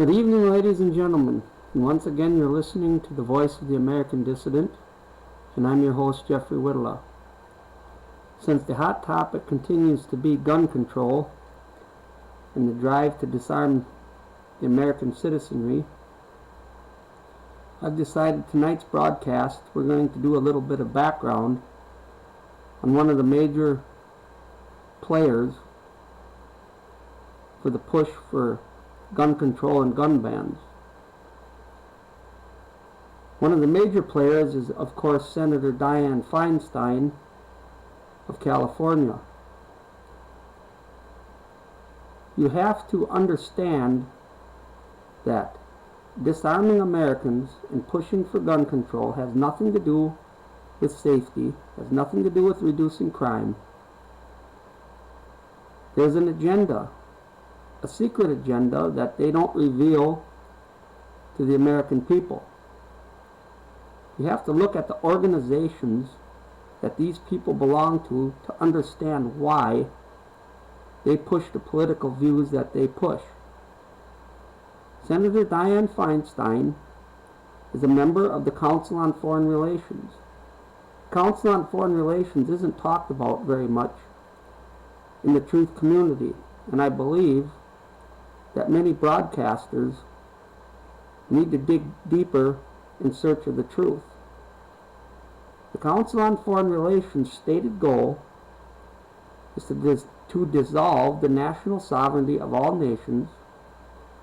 Good evening, ladies and gentlemen. And once again, you're listening to the Voice of the American Dissident, and I'm your host, Jeffrey Whittla. Since the hot topic continues to be gun control and the drive to disarm the American citizenry, I've decided tonight's broadcast we're going to do a little bit of background on one of the major players for the push for gun control and gun bans. One of the major players is, of course, Senator Diane Feinstein of California. You have to understand that disarming Americans and pushing for gun control has nothing to do with safety, has nothing to do with reducing crime. There's an agenda, a secret agenda that they don't reveal to the American people. You have to look at the organizations that these people belong to understand why they push the political views that they push. Senator Diane Feinstein is a member of the Council on Foreign Relations. The Council on Foreign Relations isn't talked about very much in the truth community, and I believe that many broadcasters need to dig deeper in search of the truth. The Council on Foreign Relations' stated goal is to dissolve the national sovereignty of all nations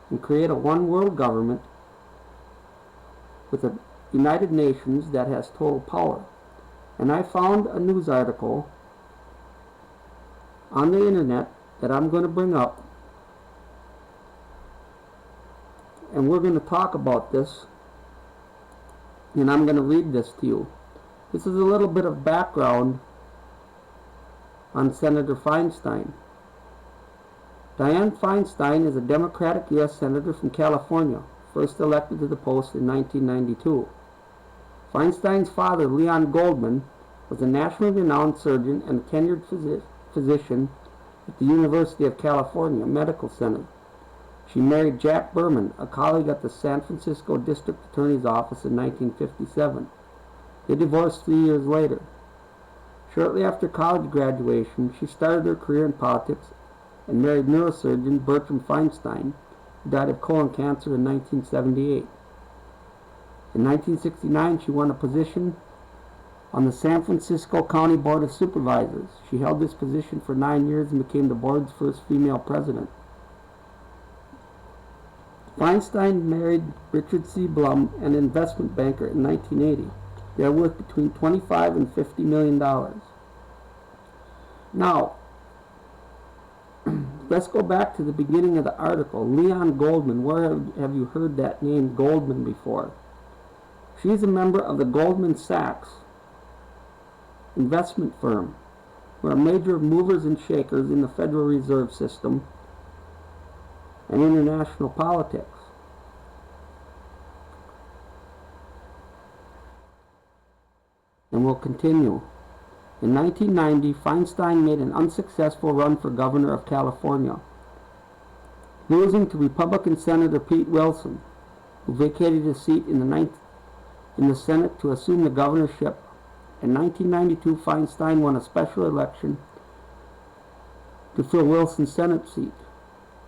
and create a one-world government with a United Nations that has total power. And I found a news article on the internet that I'm going to bring up, and we're going to talk about this, and I'm going to read this to you. This is a little bit of background on Senator Feinstein. Dianne Feinstein is a Democratic U.S. Senator from California, first elected to the post in 1992. Feinstein's father, Leon Goldman, was a nationally renowned surgeon and a tenured physician at the University of California Medical Center. She married Jack Berman, a colleague at the San Francisco District Attorney's Office in 1957. They divorced 3 years later. Shortly after college graduation, she started her career in politics and married neurosurgeon Bertram Feinstein, who died of colon cancer in 1978. In 1969, she won a position on the San Francisco County Board of Supervisors. She held this position for 9 years and became the board's first female president. Feinstein married Richard C. Blum, an investment banker, in 1980. They are worth between $25 and $50 million. Now, let's go back to the beginning of the article. Leon Goldman, where have you heard that name Goldman before? She's a member of the Goldman Sachs investment firm. We're a major movers and shakers in the Federal Reserve System and international politics. And we'll continue. In 1990, Feinstein made an unsuccessful run for governor of California, losing to Republican Senator Pete Wilson, who vacated his seat in the Senate to assume the governorship. In 1992, Feinstein won a special election to fill Wilson's Senate seat.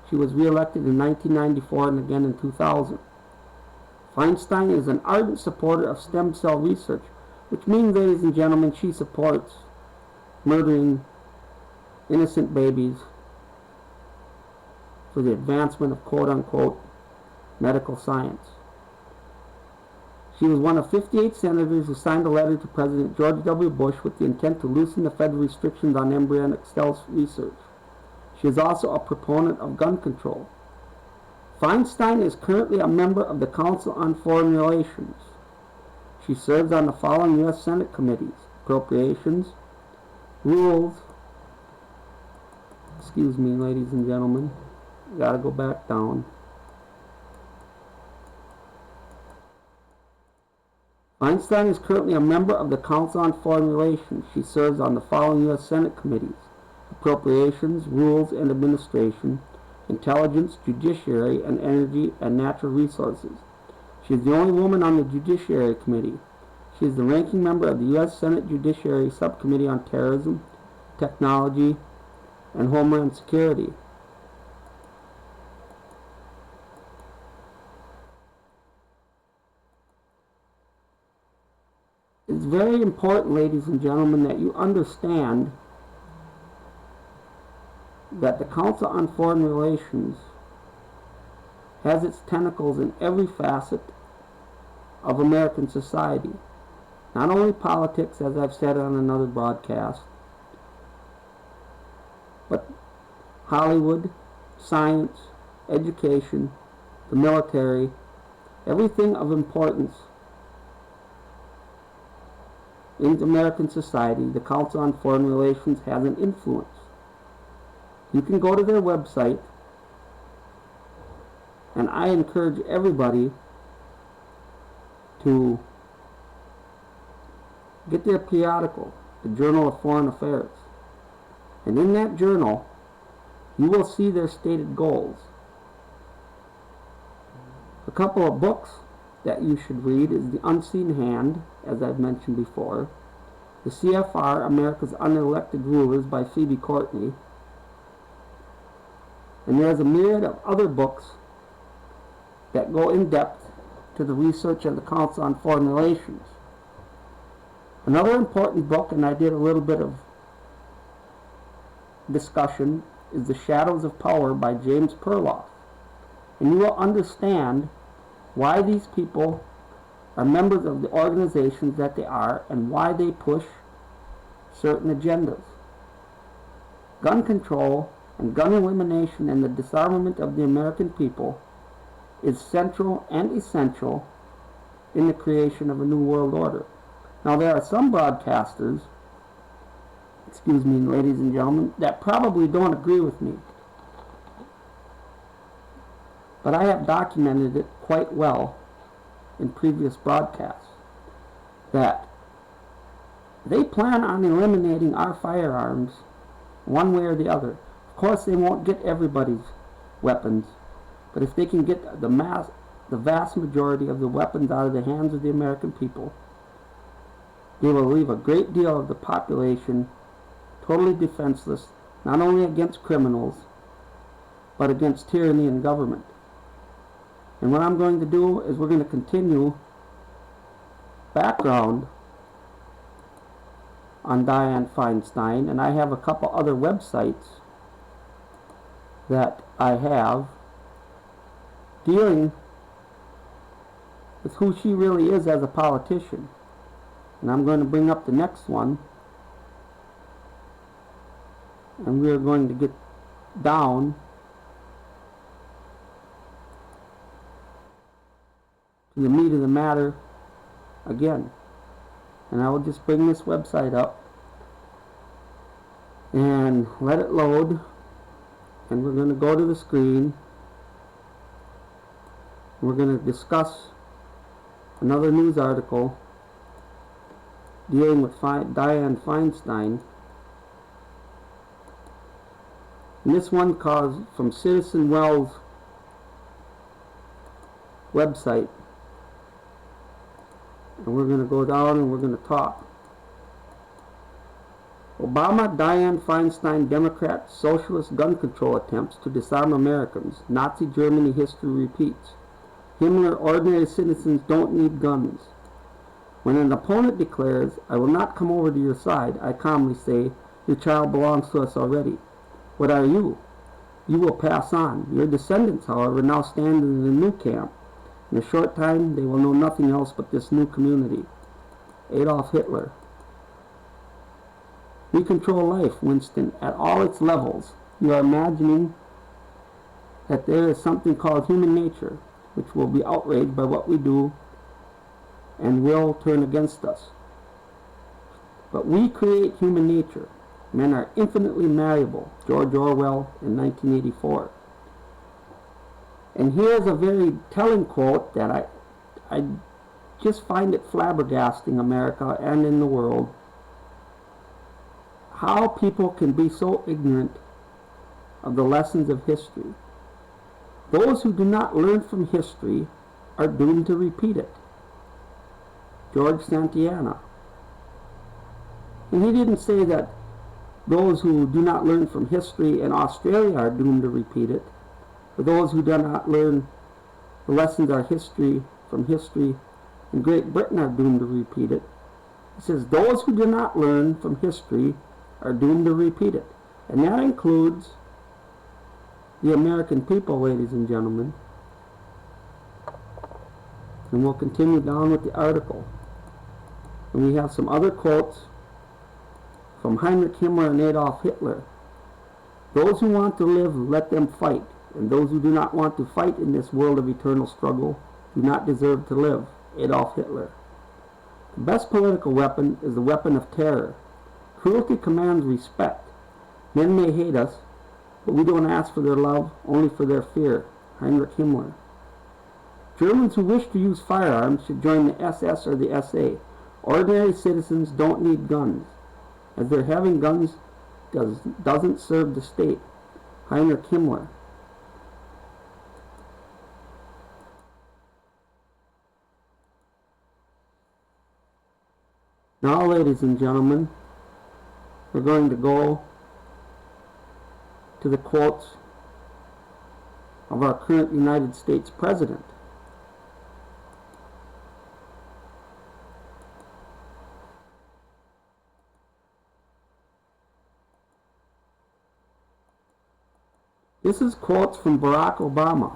She was re-elected in 1994 and again in 2000. Feinstein is an ardent supporter of stem cell research, which means, ladies and gentlemen, she supports murdering innocent babies for the advancement of quote-unquote medical science. She was one of 58 senators who signed a letter to President George W. Bush with the intent to loosen the federal restrictions on embryonic cell research. She is also a proponent of gun control. Feinstein is currently a member of the Council on Foreign Relations. She serves on the following U.S. Senate committees: Appropriations, Rules, excuse me, ladies and gentlemen, gotta go back down. Feinstein is currently a member of the Council on Foreign Relations. She serves on the following U.S. Senate committees: Appropriations, Rules and Administration, intelligence, judiciary, and energy and natural resources. She is the only woman on the Judiciary Committee. She is the ranking member of the U.S. Senate Judiciary Subcommittee on Terrorism, Technology, and Homeland Security. It's very important, ladies and gentlemen, that you understand that the Council on Foreign Relations has its tentacles in every facet of American society. Not only politics, as I've said on another broadcast, but Hollywood, science, education, the military, everything of importance in American society. The Council on Foreign Relations has an influence. You can go to their website, and I encourage everybody to get their periodical, the Journal of Foreign Affairs. And in that journal, you will see their stated goals. A couple of books that you should read is The Unseen Hand, as I've mentioned before, the CFR, America's Unelected Rulers by Phoebe Courtney, and there's a myriad of other books that go in depth to the research of the Council on Foreign Relations. Another important book, and I did a little bit of discussion, is The Shadows of Power by James Perloff. And you will understand why these people are members of the organizations that they are and why they push certain agendas. Gun control and gun elimination and the disarmament of the American people is central and essential in the creation of a new world order. Now, there are some broadcasters, excuse me, ladies and gentlemen, that probably don't agree with me. But I have documented it quite well in previous broadcasts that they plan on eliminating our firearms one way or the other. Of course, they won't get everybody's weapons, but if they can get the vast majority of the weapons out of the hands of the American people, they will leave a great deal of the population totally defenseless, not only against criminals, but against tyranny and government. And what I'm going to do is we're going to continue background on Diane Feinstein, and I have a couple other websites that I have dealing with who she really is as a politician. And I'm going to bring up the next one, and we're going to get down to the meat of the matter again. And I will just bring this website up and let it load, and we're going to go to the screen. We're going to discuss another news article dealing with Diane Feinstein. And this one comes from Citizen Wells website. And we're going to go down and we're going to talk. Obama, Diane Feinstein, Democrat, socialist gun control attempts to disarm Americans. Nazi Germany history repeats. Himmler, ordinary citizens don't need guns. When an opponent declares, I will not come over to your side, I calmly say, your child belongs to us already. What are you? You will pass on. Your descendants, however, now stand in the new camp. In a short time, they will know nothing else but this new community. Adolf Hitler. We control life, Winston, at all its levels. You are imagining that there is something called human nature, which will be outraged by what we do and will turn against us. But we create human nature. Men are infinitely malleable. George Orwell in 1984. And here's a very telling quote that I just find it flabbergasting, America and in the world, how people can be so ignorant of the lessons of history. Those who do not learn from history are doomed to repeat it. George Santayana. And he didn't say that those who do not learn from history in Australia are doomed to repeat it, or those who do not learn the lessons of history from history in Great Britain are doomed to repeat it. He says those who do not learn from history are doomed to repeat it. And that includes the American people, ladies and gentlemen. And we'll continue down with the article. And we have some other quotes from Heinrich Himmler and Adolf Hitler. Those who want to live, let them fight. And those who do not want to fight in this world of eternal struggle do not deserve to live. Adolf Hitler. The best political weapon is the weapon of terror. Cruelty commands respect. Men may hate us, but we don't ask for their love, only for their fear. Heinrich Himmler. Germans who wish to use firearms should join the SS or the SA. Ordinary citizens don't need guns, as their having guns doesn't serve the state. Heinrich Himmler. Now, ladies and gentlemen, we're going to go to the quotes of our current United States President. This is quotes from Barack Obama.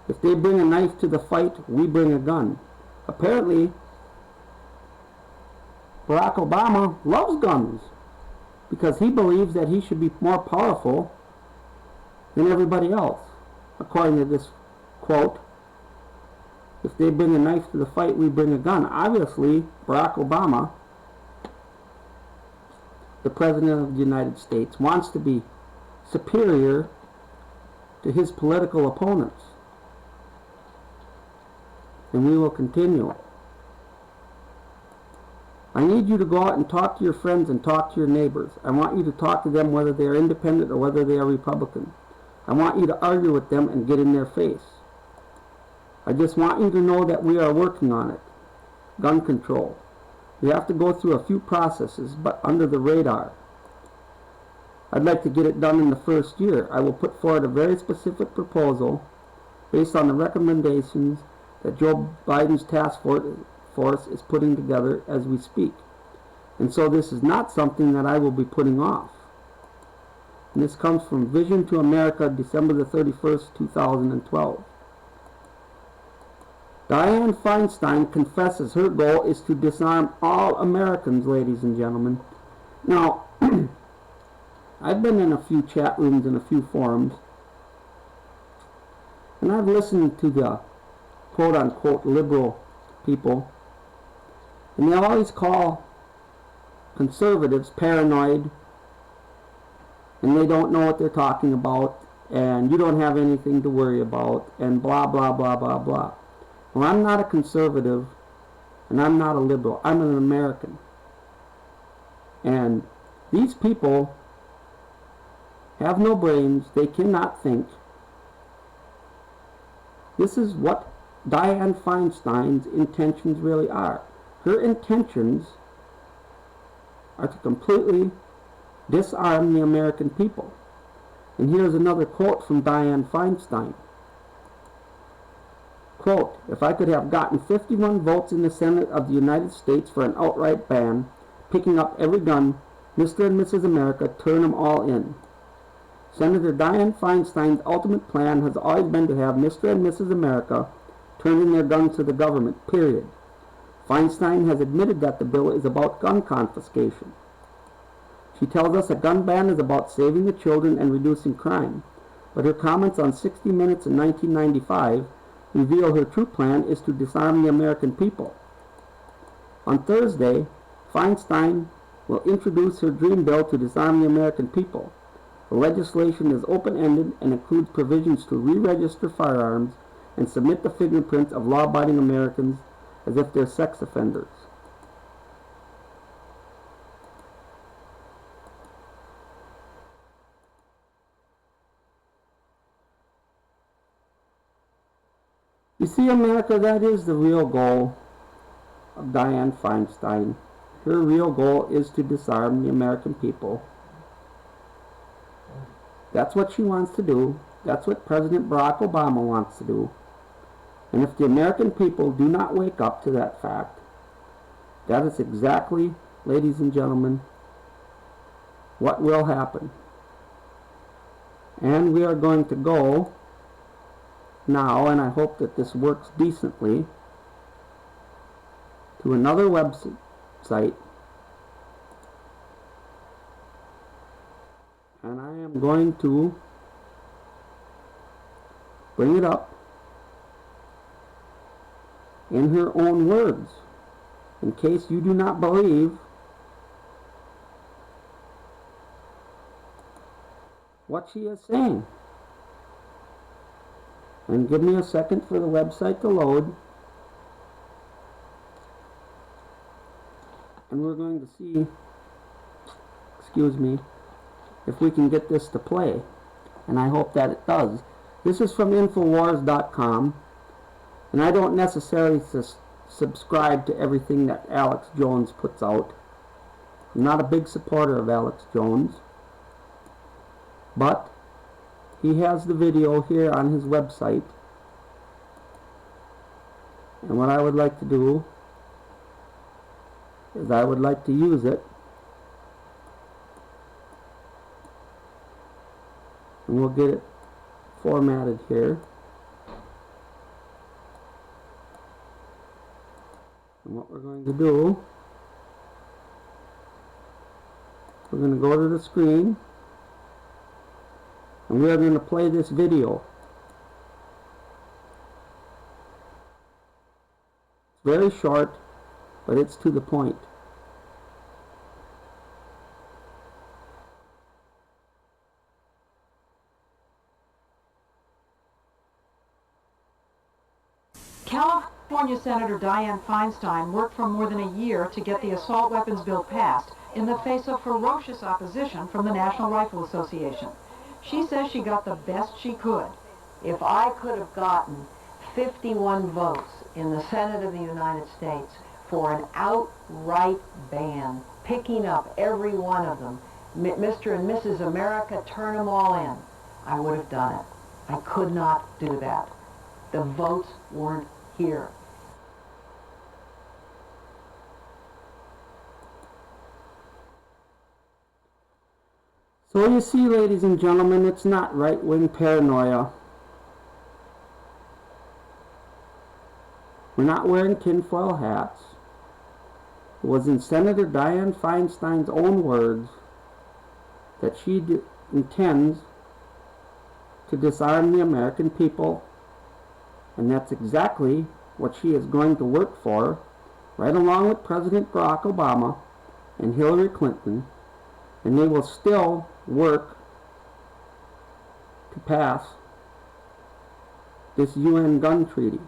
If they bring a knife to the fight, we bring a gun. Apparently, Barack Obama loves guns because he believes that he should be more powerful than everybody else. According to this quote, if they bring a knife to the fight, we bring a gun. Obviously, Barack Obama, the President of the United States, wants to be superior to his political opponents. And we will continue. I need you to go out and talk to your friends and talk to your neighbors. I want you to talk to them whether they are independent or whether they are Republican. I want you to argue with them and get in their face. I just want you to know that we are working on it. Gun control. We have to go through a few processes, but under the radar. I'd like to get it done in the first year. I will put forward a very specific proposal based on the recommendations that Joe Biden's task force is putting together as we speak. And so this is not something that I will be putting off. And this comes from Vision to America, December the 31st, 2012. Diane Feinstein confesses her goal is to disarm all Americans, ladies and gentlemen. Now, I've been in a few chat rooms and a few forums, and I've listened to the quote-unquote liberal people, and they always call conservatives paranoid, and they don't know what they're talking about, and you don't have anything to worry about, and blah, blah, blah, blah, blah. Well, I'm not a conservative, and I'm not a liberal. I'm an American. And these people have no brains. They cannot think. This is what Diane Feinstein's intentions really are. Her intentions are to completely disarm the American people. And here's another quote from Diane Feinstein. Quote, if I could have gotten 51 votes in the Senate of the United States for an outright ban, picking up every gun, Mr. and Mrs. America, turn them all in. Senator Dianne Feinstein's ultimate plan has always been to have Mr. and Mrs. America turn in their guns to the government, period. Feinstein has admitted that the bill is about gun confiscation. She tells us a gun ban is about saving the children and reducing crime, but her comments on 60 Minutes in 1995 reveal her true plan is to disarm the American people. On Thursday, Feinstein will introduce her dream bill to disarm the American people. The legislation is open-ended and includes provisions to re-register firearms and submit the fingerprints of law-abiding Americans as if they're sex offenders. You see, America, that is the real goal of Diane Feinstein. Her real goal is to disarm the American people. That's what she wants to do. That's what President Barack Obama wants to do. And if the American people do not wake up to that fact, that is exactly, ladies and gentlemen, what will happen. And we are going to go now, and I hope that this works decently, to another website, and I am going to bring it up in her own words, in case you do not believe what she is saying. And give me a second for the website to load. And we're going to see, excuse me, if we can get this to play. And I hope that it does. This is from Infowars.com. And I don't necessarily subscribe to everything that Alex Jones puts out. I'm not a big supporter of Alex Jones. But he has the video here on his website. And what I would like to do is I would like to use it. And we'll get it formatted here. And what we're going to do, we're going to go to the screen. And we are going to play this video. It's very short, but it's to the point. California Senator Diane Feinstein worked for more than a year to get the assault weapons bill passed in the face of ferocious opposition from the National Rifle Association. She says she got the best she could. If I could have gotten 51 votes in the Senate of the United States for an outright ban, picking up every one of them, Mr. and Mrs. America, turn them all in, I would have done it. I could not do that. The votes weren't here. So you see, ladies and gentlemen, it's not right-wing paranoia. We're not wearing tinfoil hats. It was in Senator Diane Feinstein's own words that she intends to disarm the American people, and that's exactly what she is going to work for, right along with President Barack Obama and Hillary Clinton, and they will still work to pass this UN gun treaty.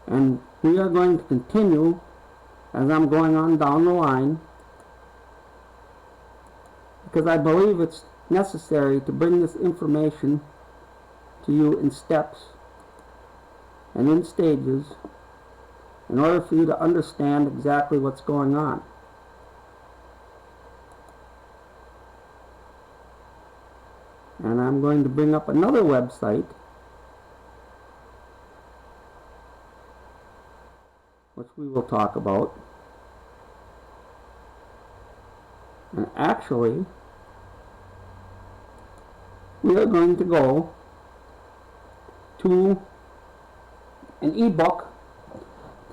And we are going to continue, as I'm going on down the line, because I believe it's necessary to bring this information to you in steps and in stages in order for you to understand exactly what's going on. And I'm going to bring up another website which we will talk about. And actually, we are going to go to an ebook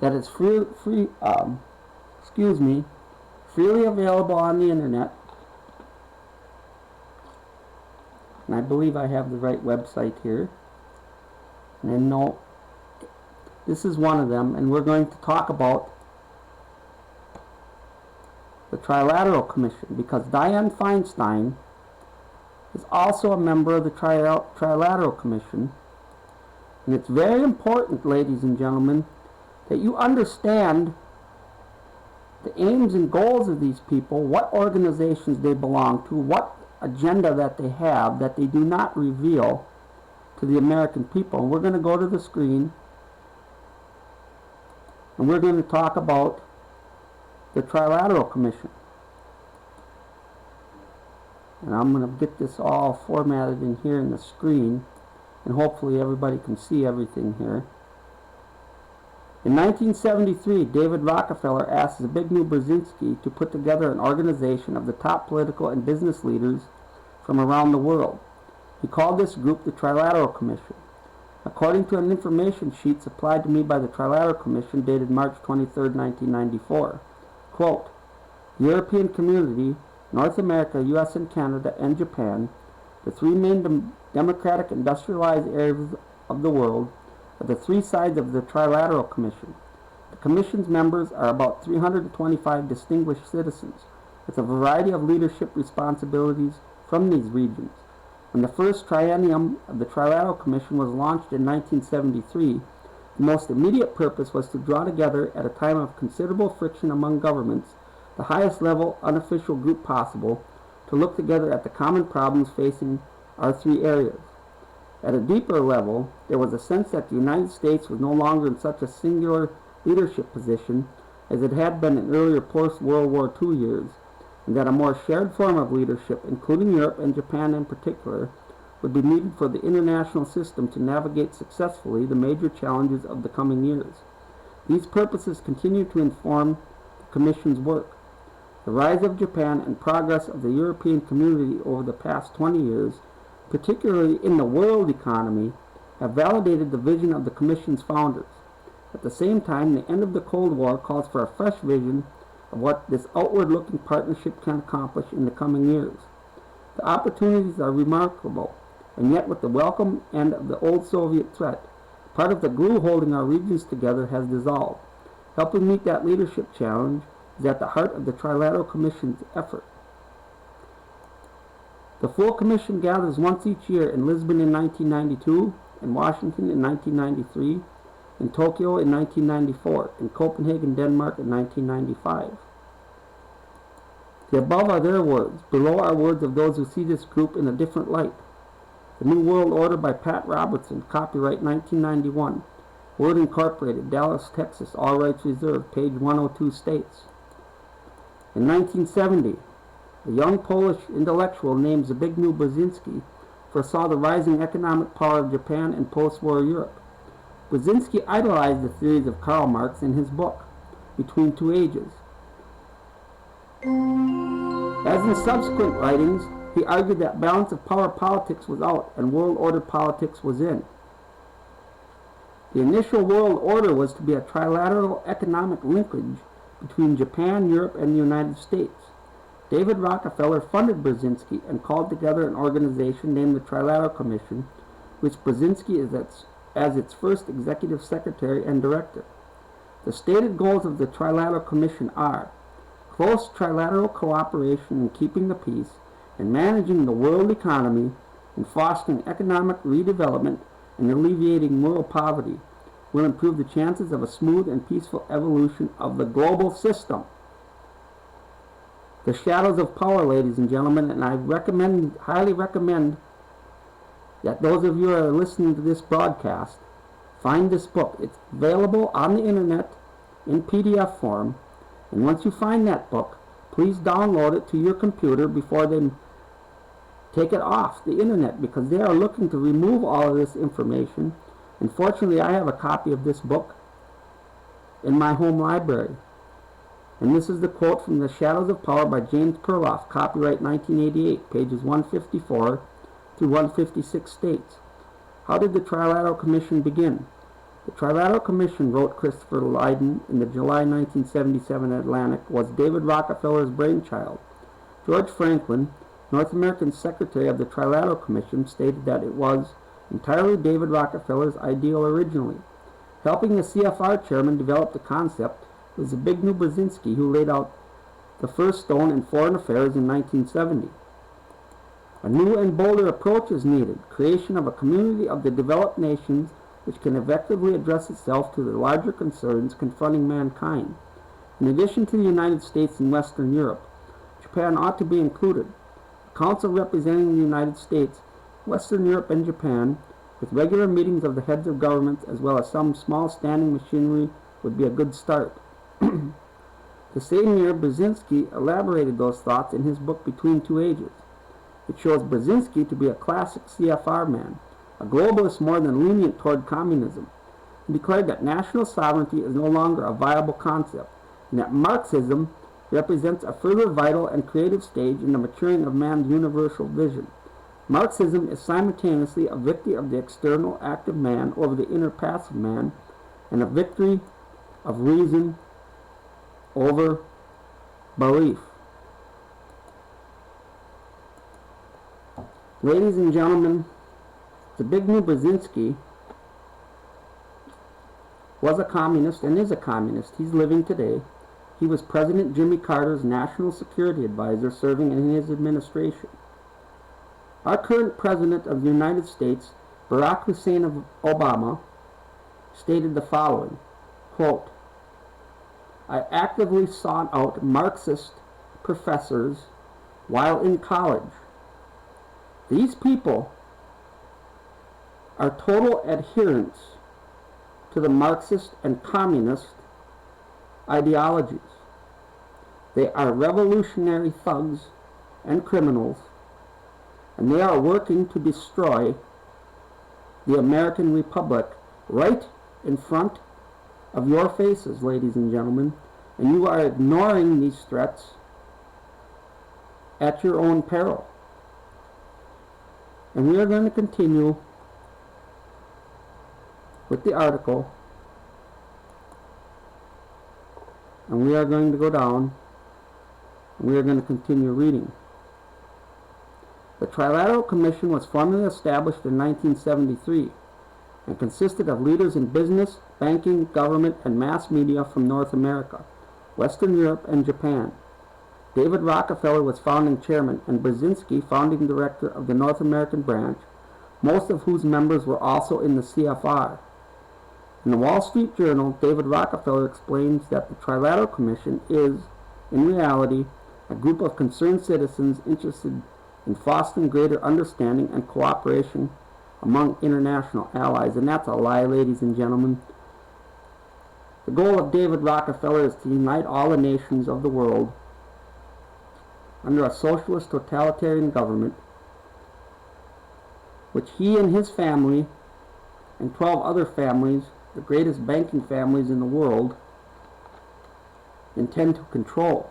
that is freely available on the internet. And I believe I have the right website here. And no, this is one of them, and we're going to talk about the Trilateral Commission, because Diane Feinstein is also a member of the Trilateral Commission. And it's very important, ladies and gentlemen, that you understand the aims and goals of these people, what organizations they belong to, what agenda that they have, that they do not reveal, to the American people. And we're going to go to the screen and we're going to talk about the Trilateral Commission. And I'm going to get this all formatted in here in the screen, and hopefully everybody can see everything here. In 1973, David Rockefeller asked Zbigniew Brzezinski to put together an organization of the top political and business leaders from around the world. He called this group the Trilateral Commission. According to an information sheet supplied to me by the Trilateral Commission dated March 23, 1994, quote, "The European Community, North America, US and Canada, and Japan, the three main democratic industrialized areas of the world, are the three sides of the Trilateral Commission. The Commission's members are about 325 distinguished citizens, with a variety of leadership responsibilities from these regions. When the first triennium of the Trilateral Commission was launched in 1973, the most immediate purpose was to draw together, at a time of considerable friction among governments, the highest level unofficial group possible, to look together at the common problems facing our three areas. At a deeper level, there was a sense that the United States was no longer in such a singular leadership position as it had been in earlier post-World War II years, and that a more shared form of leadership, including Europe and Japan in particular, would be needed for the international system to navigate successfully the major challenges of the coming years. These purposes continue to inform the Commission's work. The rise of Japan and progress of the European community over the past 20 years, particularly in the world economy, have validated the vision of the Commission's founders. At the same time, the end of the Cold War calls for a fresh vision of what this outward-looking partnership can accomplish in the coming years. The opportunities are remarkable, and yet with the welcome end of the old Soviet threat, part of the glue holding our regions together has dissolved. Helping meet that leadership challenge is at the heart of the Trilateral Commission's effort. The full Commission gathers once each year in Lisbon in 1992, in Washington in 1993, in Tokyo in 1994, in Copenhagen, Denmark in 1995. The above are their words. Below are words of those who see this group in a different light. The New World Order by Pat Robertson, copyright 1991. Word Incorporated, Dallas, Texas, all rights reserved, page 102 states. In 1970, a young Polish intellectual named Zbigniew Brzezinski foresaw the rising economic power of Japan in post-war Europe. Brzezinski idolized the theories of Karl Marx in his book, Between Two Ages. As in subsequent writings, he argued that balance of power politics was out and world order politics was in. The initial world order was to be a trilateral economic linkage between Japan, Europe, and the United States. David Rockefeller funded Brzezinski and called together an organization named the Trilateral Commission, which Brzezinski is as its first executive secretary and director. The stated goals of the Trilateral Commission are close trilateral cooperation in keeping the peace and managing the world economy and fostering economic redevelopment and alleviating world poverty will improve the chances of a smooth and peaceful evolution of the global system. The Shadows of Power, ladies and gentlemen, and I highly recommend that those of you who are listening to this broadcast find this book. It's available on the internet in PDF form, and once you find that book, please download it to your computer before they take it off the internet, because they are looking to remove all of this information. And fortunately, I have a copy of this book in my home library. And this is the quote from The Shadows of Power by James Perloff, copyright 1988, pages 154 through 156 states. How did the Trilateral Commission begin? The Trilateral Commission, wrote Christopher Lydon in the July 1977 Atlantic, was David Rockefeller's brainchild. George Franklin, North American Secretary of the Trilateral Commission, stated that it was entirely David Rockefeller's ideal originally. Helping the CFR chairman develop the concept was Zbigniew Brzezinski, who laid out the first stone in foreign affairs in 1970. A new and bolder approach is needed, creation of a community of the developed nations which can effectively address itself to the larger concerns confronting mankind. In addition to the United States and Western Europe, Japan ought to be included. A council representing the United States, Western Europe, and Japan with regular meetings of the heads of governments as well as some small standing machinery would be a good start. The same year, Brzezinski elaborated those thoughts in his book Between Two Ages. It shows Brzezinski to be a classic CFR man, a globalist more than lenient toward communism. He declared that national sovereignty is no longer a viable concept, and that Marxism represents a further vital and creative stage in the maturing of man's universal vision. Marxism is simultaneously a victory of the external active man over the inner passive man, and a victory of reason over belief. Ladies and gentlemen, Zbigniew Brzezinski was a communist and is a communist. He's living today. He was President Jimmy Carter's national security advisor serving in his administration. Our current President of the United States, Barack Hussein Obama, stated the following, quote, "I actively sought out Marxist professors while in college. These people are total adherents to the Marxist and communist ideologies. They are revolutionary thugs and criminals, and they are working to destroy the American Republic right in front of your faces, ladies and gentlemen, and you are ignoring these threats at your own peril." And we are going to continue with the article, and we are going to go down, and we are going to continue reading. The Trilateral Commission was formally established in 1973 and consisted of leaders in business, banking, government, and mass media from North America, Western Europe, and Japan. David Rockefeller was founding chairman and Brzezinski founding director of the North American branch, most of whose members were also in the CFR. In the Wall Street Journal, David Rockefeller explains that the Trilateral Commission is, in reality, a group of concerned citizens interested in fostering greater understanding and cooperation among international allies. And that's a lie, ladies and gentlemen. The goal of David Rockefeller is to unite all the nations of the world under a socialist totalitarian government, which he and his family and 12 other families, the greatest banking families in the world, intend to control.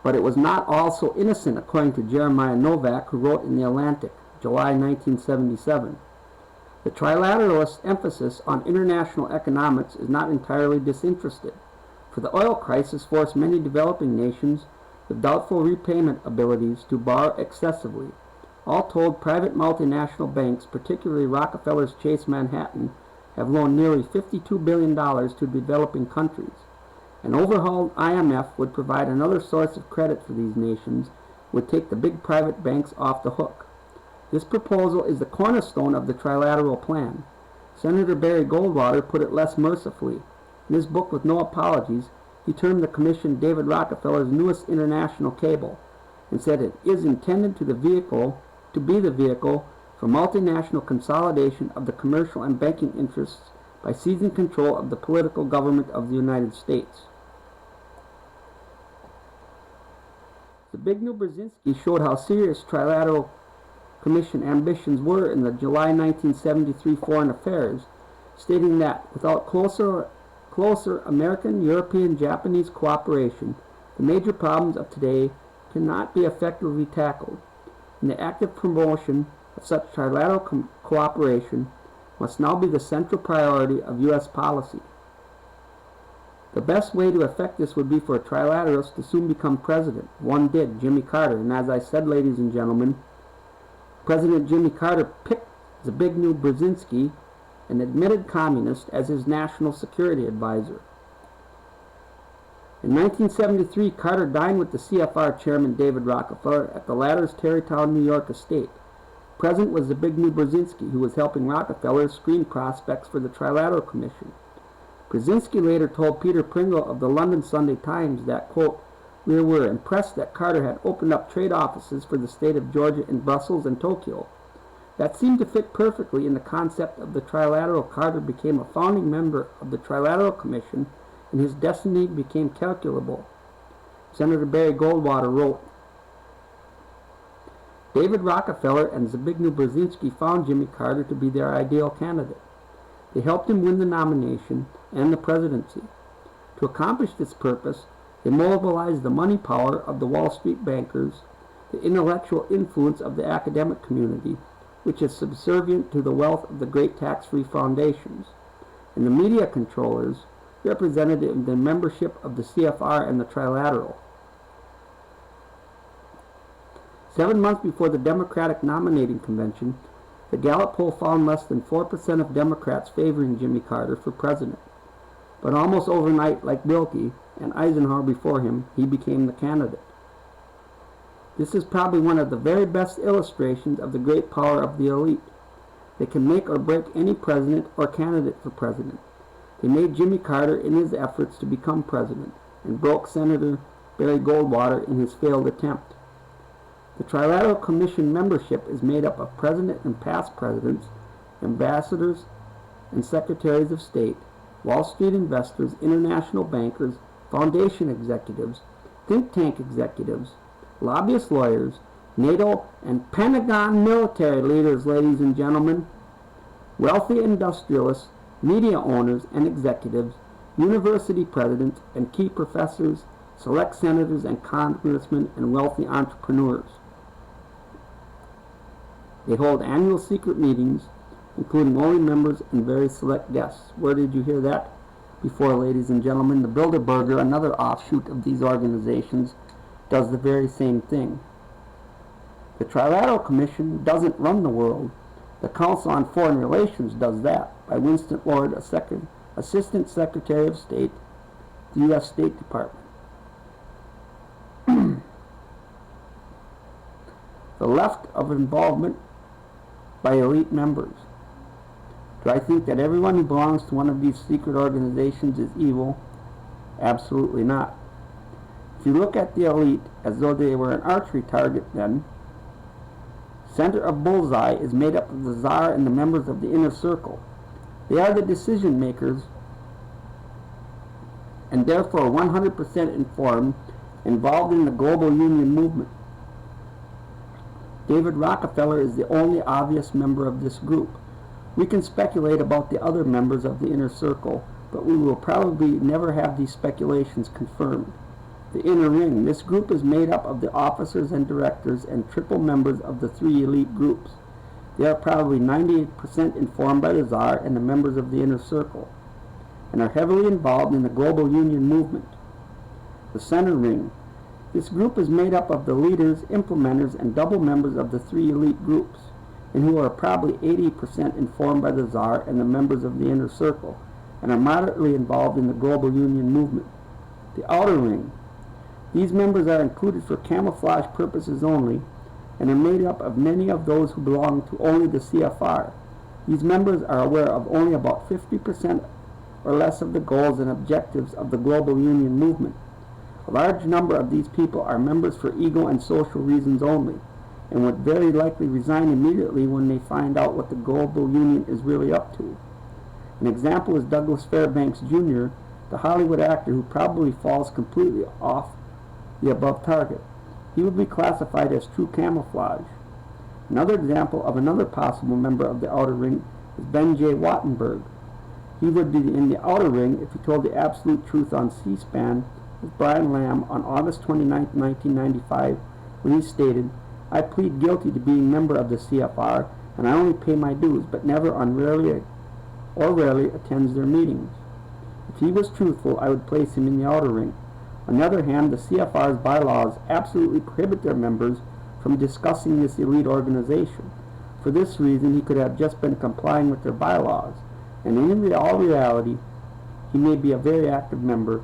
But it was not all so innocent, according to Jeremiah Novak, who wrote in The Atlantic, July 1977. The Trilateralist emphasis on international economics is not entirely disinterested, for the oil crisis forced many developing nations with doubtful repayment abilities to borrow excessively. All told, private multinational banks, particularly Rockefeller's Chase Manhattan, have loaned nearly $52 billion to developing countries. An overhauled IMF would provide another source of credit for these nations, would take the big private banks off the hook. This proposal is the cornerstone of the Trilateral Plan. Senator Barry Goldwater put it less mercifully. In his book With No Apologies, he termed the commission David Rockefeller's newest international cable, and said it is intended to be the vehicle for multinational consolidation of the commercial and banking interests by seizing control of the political government of the United States. Zbigniew Brzezinski showed how serious Trilateral Commission ambitions were in the July 1973 Foreign Affairs, stating that without closer American, European, Japanese cooperation, the major problems of today cannot be effectively tackled, and the active promotion of such trilateral cooperation must now be the central priority of U.S. policy. The best way to effect this would be for a trilateralist to soon become president. One did, Jimmy Carter, and as I said, ladies and gentlemen, President Jimmy Carter picked Zbigniew Brzezinski, an admitted communist, as his national security advisor. In 1973, Carter dined with the CFR chairman David Rockefeller at the latter's Tarrytown, New York estate. Present was Zbigniew Brzezinski, who was helping Rockefeller screen prospects for the Trilateral Commission. Brzezinski later told Peter Pringle of the London Sunday Times that, quote, We were impressed that Carter had opened up trade offices for the state of Georgia in Brussels and Tokyo. That seemed to fit perfectly in the concept of the Trilateral. Carter became a founding member of the Trilateral Commission, and his destiny became calculable. Senator Barry Goldwater wrote, David Rockefeller and Zbigniew Brzezinski found Jimmy Carter to be their ideal candidate. They helped him win the nomination and the presidency. To accomplish this purpose, they mobilized the money power of the Wall Street bankers, the intellectual influence of the academic community, which is subservient to the wealth of the great tax-free foundations, and the media controllers, represented in the membership of the CFR and the Trilateral. 7 months before the Democratic nominating convention, the Gallup poll found less than 4% of Democrats favoring Jimmy Carter for president. But almost overnight, like Wilkie and Eisenhower before him, he became the candidate. This is probably one of the very best illustrations of the great power of the elite. They can make or break any president or candidate for president. They made Jimmy Carter in his efforts to become president, and broke Senator Barry Goldwater in his failed attempt. The Trilateral Commission membership is made up of president and past presidents, ambassadors and secretaries of state, Wall Street investors, international bankers, foundation executives, think tank executives, lobbyist lawyers, NATO and Pentagon military leaders, ladies and gentlemen, wealthy industrialists, media owners and executives, university presidents and key professors, select senators and congressmen, and wealthy entrepreneurs. They hold annual secret meetings, including only members and very select guests. Where did you hear that before, ladies and gentlemen? The Bilderberger, another offshoot of these organizations, does the very same thing. The Trilateral Commission doesn't run the world. The Council on Foreign Relations does that, by Winston Lord, Assistant Secretary of State, the U.S. State Department. The left of involvement by elite members. Do I think that everyone who belongs to one of these secret organizations is evil? Absolutely not. If you look at the elite as though they were an archery target, then center of bullseye is made up of the Tsar and the members of the inner circle. They are the decision makers and therefore 100% informed, involved in the global union movement. David Rockefeller is the only obvious member of this group. We can speculate about the other members of the inner circle, but we will probably never have these speculations confirmed. The inner ring. This group is made up of the officers and directors and triple members of the three elite groups. They are probably 98% informed by the Tsar and the members of the inner circle, and are heavily involved in the global union movement. The center ring. This group is made up of the leaders, implementers, and double members of the three elite groups, and who are probably 80% informed by the Tsar and the members of the inner circle, and are moderately involved in the global union movement. The outer ring. These members are included for camouflage purposes only, and are made up of many of those who belong to only the CFR. These members are aware of only about 50% or less of the goals and objectives of the global union movement. A large number of these people are members for ego and social reasons only, and would very likely resign immediately when they find out what the global union is really up to. An example is Douglas Fairbanks Jr., the Hollywood actor who probably falls completely off the above target. He would be classified as true camouflage. Another example of another possible member of the outer ring is Ben J. Wattenberg. He would be in the outer ring if he told the absolute truth on C-SPAN with Brian Lamb on August 29, 1995, when he stated, "I plead guilty to being a member of the CFR, and I only pay my dues, but never rarely attends their meetings." If he was truthful, I would place him in the outer ring. On the other hand, the CFR's bylaws absolutely prohibit their members from discussing this elite organization. For this reason, he could have just been complying with their bylaws, and in all reality, he may be a very active member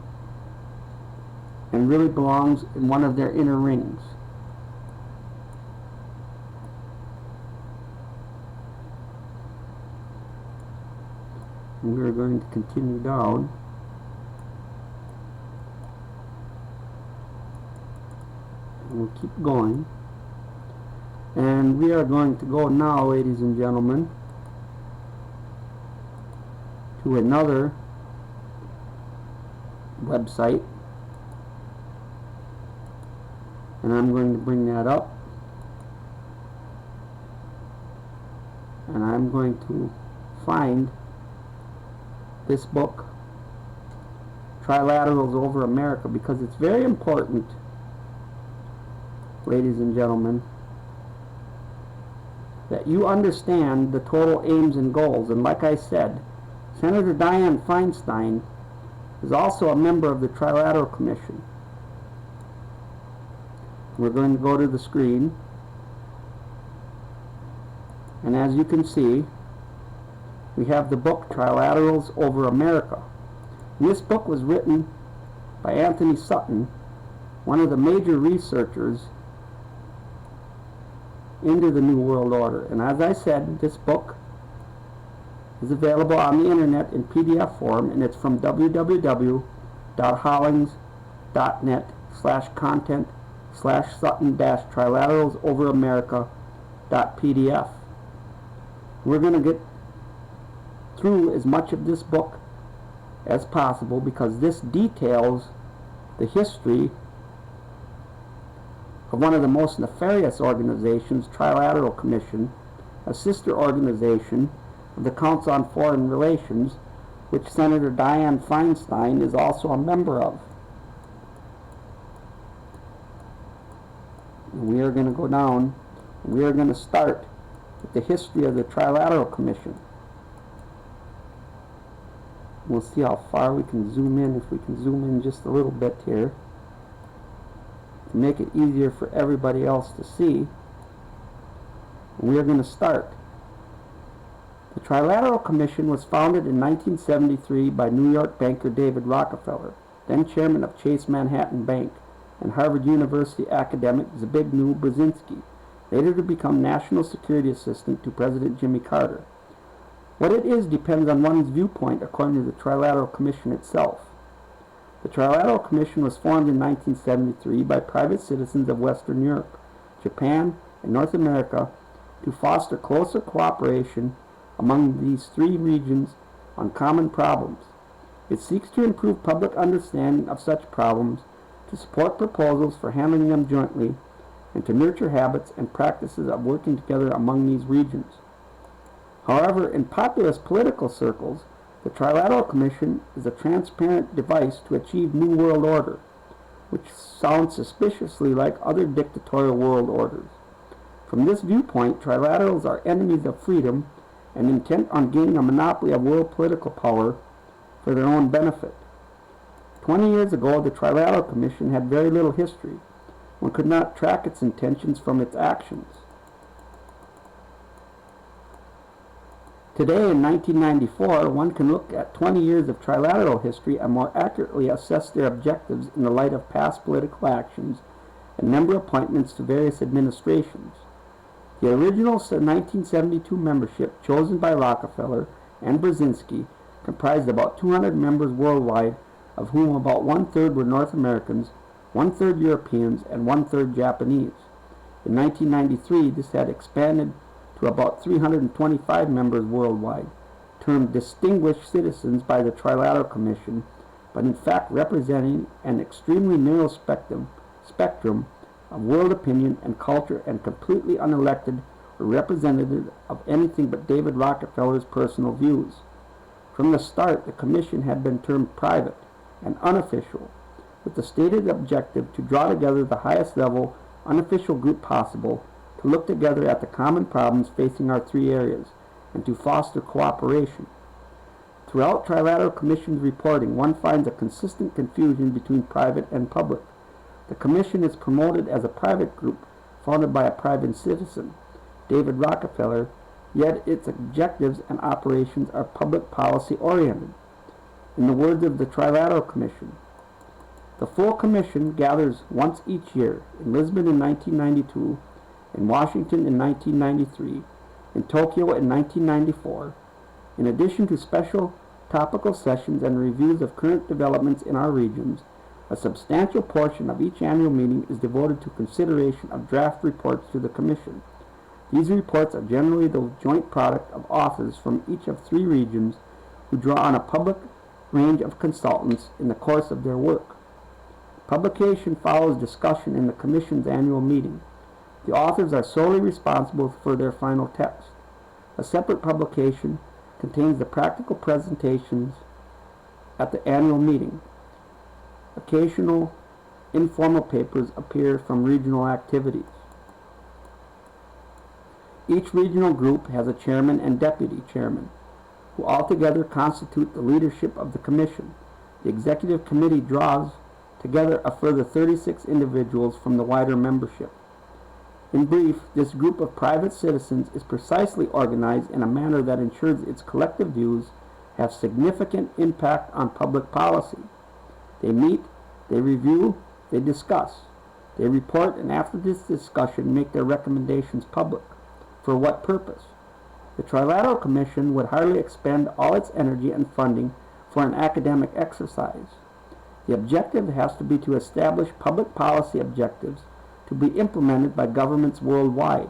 and really belongs in one of their inner rings. And we're going to continue down. keep going. And we are going to go now, ladies and gentlemen, to another website. And I'm going to bring that up. And I'm going to find this book, Trilaterals Over America, because it's very important, ladies and gentlemen, that you understand the total aims and goals. And like I said, Senator Diane Feinstein is also a member of the Trilateral Commission. We're going to go to the screen, and as you can see, we have the book Trilaterals Over America. And this book was written by Anthony Sutton, one of the major researchers into the New World Order. And as I said, this book is available on the internet in PDF form, and it's from www.hollings.net/content/Sutton-Trilaterals-over-America.pdf. We're going to get through as much of this book as possible because this details the history of one of the most nefarious organizations, Trilateral Commission, a sister organization of the Council on Foreign Relations, which Senator Diane Feinstein is also a member of. And we are going to go down, and we are going to start with the history of the Trilateral Commission. We'll see how far we can zoom in, if we can zoom in just a little bit here, to make it easier for everybody else to see. And we are going to start. The Trilateral Commission was founded in 1973 by New York banker David Rockefeller, then chairman of Chase Manhattan Bank, and Harvard University academic Zbigniew Brzezinski, later to become National Security Assistant to President Jimmy Carter. What it is depends on one's viewpoint, according to the Trilateral Commission itself. The Trilateral Commission was formed in 1973 by private citizens of Western Europe, Japan, and North America to foster closer cooperation among these three regions on common problems. It seeks to improve public understanding of such problems, to support proposals for handling them jointly, and to nurture habits and practices of working together among these regions. However, in populist political circles, the Trilateral Commission is a transparent device to achieve New World Order, which sounds suspiciously like other dictatorial world orders. From this viewpoint, trilaterals are enemies of freedom and intent on gaining a monopoly of world political power for their own benefit. 20 years ago, the Trilateral Commission had very little history. One could not track its intentions from its actions. Today, in 1994, one can look at 20 years of trilateral history and more accurately assess their objectives in the light of past political actions and member appointments to various administrations. The original 1972 membership, chosen by Rockefeller and Brzezinski, comprised about 200 members worldwide, of whom about one-third were North Americans, one-third Europeans, and one-third Japanese. In 1993, this had expanded to about 325 members worldwide, termed distinguished citizens by the Trilateral Commission, but in fact representing an extremely narrow spectrum of world opinion and culture, and completely unelected or representative of anything but David Rockefeller's personal views. From the start, the Commission had been termed private and unofficial, with the stated objective to draw together the highest level unofficial group possible to look together at the common problems facing our three areas and to foster cooperation. Throughout Trilateral Commission's reporting, one finds a consistent confusion between private and public. The Commission is promoted as a private group founded by a private citizen, David Rockefeller, yet its objectives and operations are public policy oriented. In the words of the Trilateral Commission, the full Commission gathers once each year, in Lisbon in 1992, in Washington in 1993, in Tokyo in 1994. In addition to special topical sessions and reviews of current developments in our regions, A substantial portion of each annual meeting is devoted to consideration of draft reports to the Commission. These reports are generally the joint product of authors from each of 3 regions who draw on a public range of consultants in the course of their work. Publication follows discussion in the Commission's annual meeting. The authors are solely responsible for their final text. A separate publication contains the practical presentations at the annual meeting. Occasional informal papers appear from regional activities. Each regional group has a chairman and deputy chairman, who altogether constitute the leadership of the Commission. The Executive Committee draws together a further 36 individuals from the wider membership. In brief, this group of private citizens is precisely organized in a manner that ensures its collective views have significant impact on public policy. They meet, they review, they discuss, they report, and after this discussion make their recommendations public. For what purpose? The Trilateral Commission would hardly expend all its energy and funding for an academic exercise. The objective has to be to establish public policy objectives to be implemented by governments worldwide.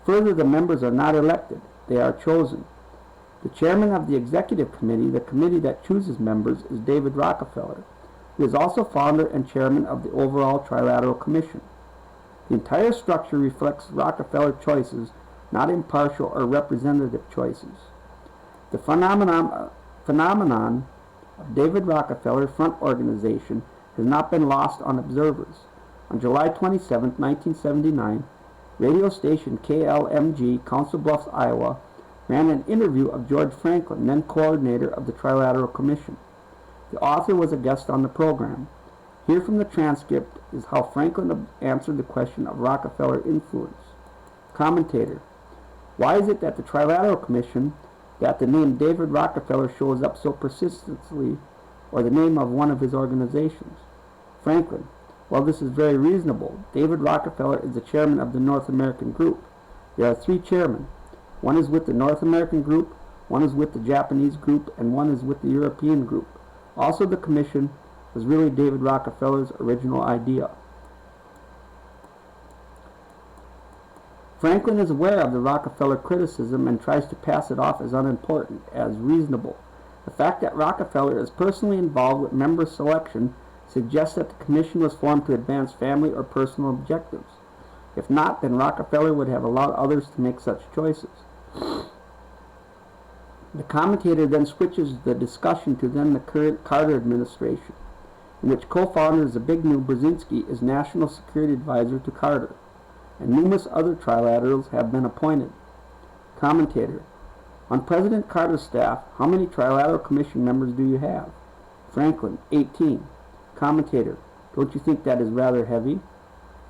Further, the members are not elected, they are chosen. The chairman of the Executive Committee, the committee that chooses members, is David Rockefeller, who is also founder and chairman of the overall Trilateral Commission. The entire structure reflects Rockefeller choices, not impartial or representative choices. The phenomenon of David Rockefeller Front Organization has not been lost on observers. On July 27, 1979, radio station KLMG, Council Bluffs, Iowa, ran an interview of George Franklin, then coordinator of the Trilateral Commission. The author was a guest on the program. Here from the transcript is how Franklin answered the question of Rockefeller influence. Commentator: why is it that the Trilateral Commission, that the name David Rockefeller shows up so persistently, or the name of one of his organizations? Franklin: well, this is very reasonable. David Rockefeller is the chairman of the North American Group. There are 3 chairmen. One is with the North American Group, one is with the Japanese Group, and one is with the European Group. Also, the Commission was really David Rockefeller's original idea. Franklin is aware of the Rockefeller criticism and tries to pass it off as unimportant, as reasonable. The fact that Rockefeller is personally involved with member selection suggests that the Commission was formed to advance family or personal objectives. If not, then Rockefeller would have allowed others to make such choices. The commentator then switches the discussion to then the current Carter administration, in which co-founder Zbigniew Brzezinski is National Security Advisor to Carter, and numerous other trilaterals have been appointed. Commentator: on President Carter's staff, how many Trilateral Commission members do you have? Franklin: 18. Commentator: don't you think that is rather heavy?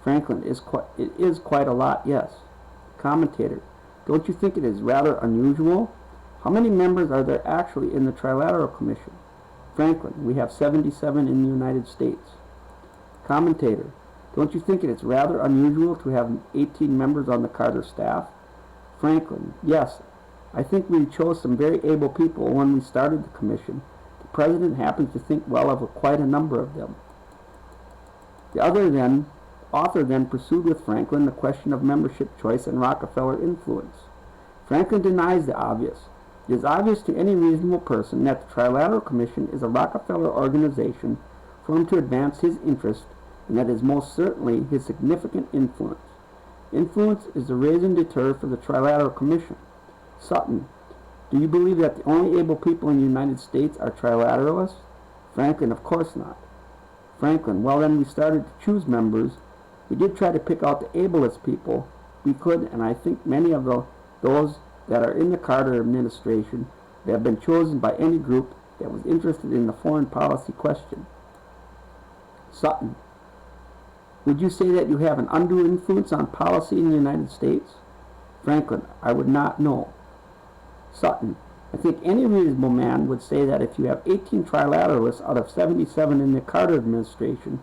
Franklin: it is quite a lot, yes. Commentator: don't you think it is rather unusual? How many members are there actually in the Trilateral Commission? Franklin: we have 77 in the United States. Commentator: don't you think it is rather unusual to have 18 members on the Carter staff? Franklin: yes, I think we chose some very able people when we started the Commission. The President happens to think well of quite a number of them. The author then pursued with Franklin the question of membership choice and Rockefeller influence. Franklin denies the obvious. It is obvious to any reasonable person that the Trilateral Commission is a Rockefeller organization formed to advance his interest, and that is most certainly his significant influence. Influence is the raison d'etre for the Trilateral Commission. Sutton: do you believe that the only able people in the United States are trilateralists? Franklin: of course not. Franklin: well, then we started to choose members. We did try to pick out the ablest people we could, and I think many of those that are in the Carter administration that have been chosen by any group that was interested in the foreign policy question. Sutton: would you say that you have an undue influence on policy in the United States? Franklin: I would not know. Sutton: I think any reasonable man would say that if you have 18 trilateralists out of 77 in the Carter administration,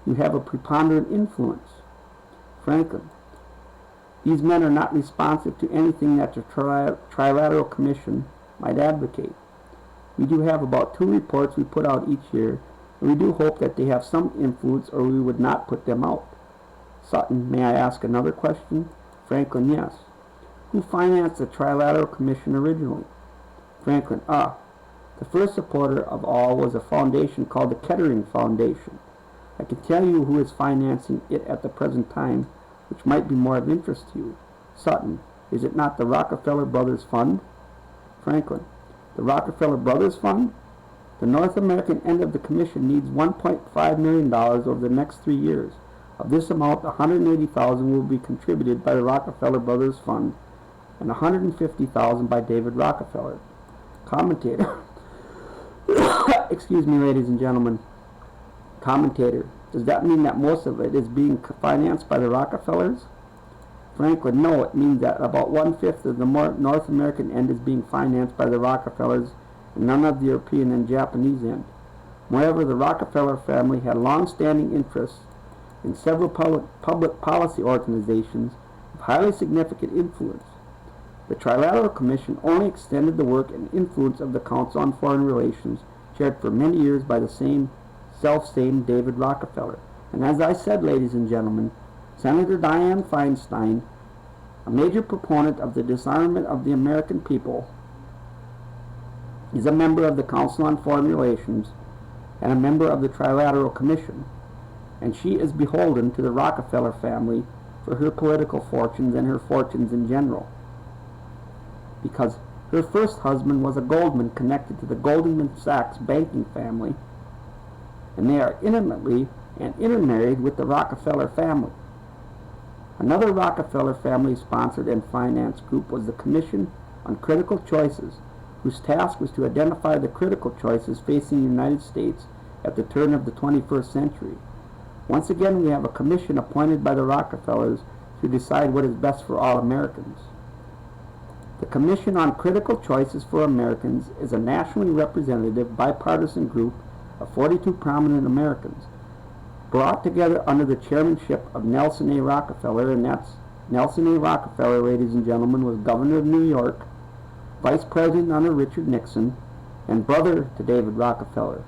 you have a preponderant influence. Franklin: these men are not responsive to anything that the Trilateral Commission might advocate. We do have about 2 reports we put out each year, We do hope that they have some influence, or we would not put them out. Sutton, may I ask another question? Franklin, yes. Who financed the Trilateral Commission originally? Franklin, the first supporter of all was a foundation called the Kettering Foundation. I can tell you who is financing it at the present time, which might be more of interest to you. Sutton, is it not the Rockefeller Brothers Fund? Franklin, the Rockefeller Brothers Fund? The North American end of the commission needs $1.5 million over the next 3 years. Of this amount, $180,000 will be contributed by the Rockefeller Brothers Fund and $150,000 by David Rockefeller. Commentator. Excuse me, ladies and gentlemen. Commentator. Does that mean that most of it is being financed by the Rockefellers? Franklin, no, it means that about 1/5 of the North American end is being financed by the Rockefellers and none of the European and Japanese end. Moreover, the Rockefeller family had long-standing interests in several public policy organizations of highly significant influence. The Trilateral Commission only extended the work and influence of the Council on Foreign Relations, chaired for many years by the same David Rockefeller. And as I said, ladies and gentlemen, Senator Diane Feinstein, a major proponent of the disarmament of the American people, is a member of the Council on Foreign Relations and a member of the Trilateral Commission, and she is beholden to the Rockefeller family for her political fortunes and her fortunes in general, because her first husband was a Goldman connected to the Goldman Sachs banking family, and they are intimately and intermarried with the Rockefeller family. Another Rockefeller family-sponsored and financed group was the Commission on Critical Choices, whose task was to identify the critical choices facing the United States at the turn of the 21st century. Once again, we have a commission appointed by the Rockefellers to decide what is best for all Americans. The Commission on Critical Choices for Americans is a nationally representative bipartisan group of 42 prominent Americans, brought together under the chairmanship of Nelson A. Rockefeller, and that's Nelson A. Rockefeller, ladies and gentlemen, was governor of New York, vice president under Richard Nixon, and brother to David Rockefeller.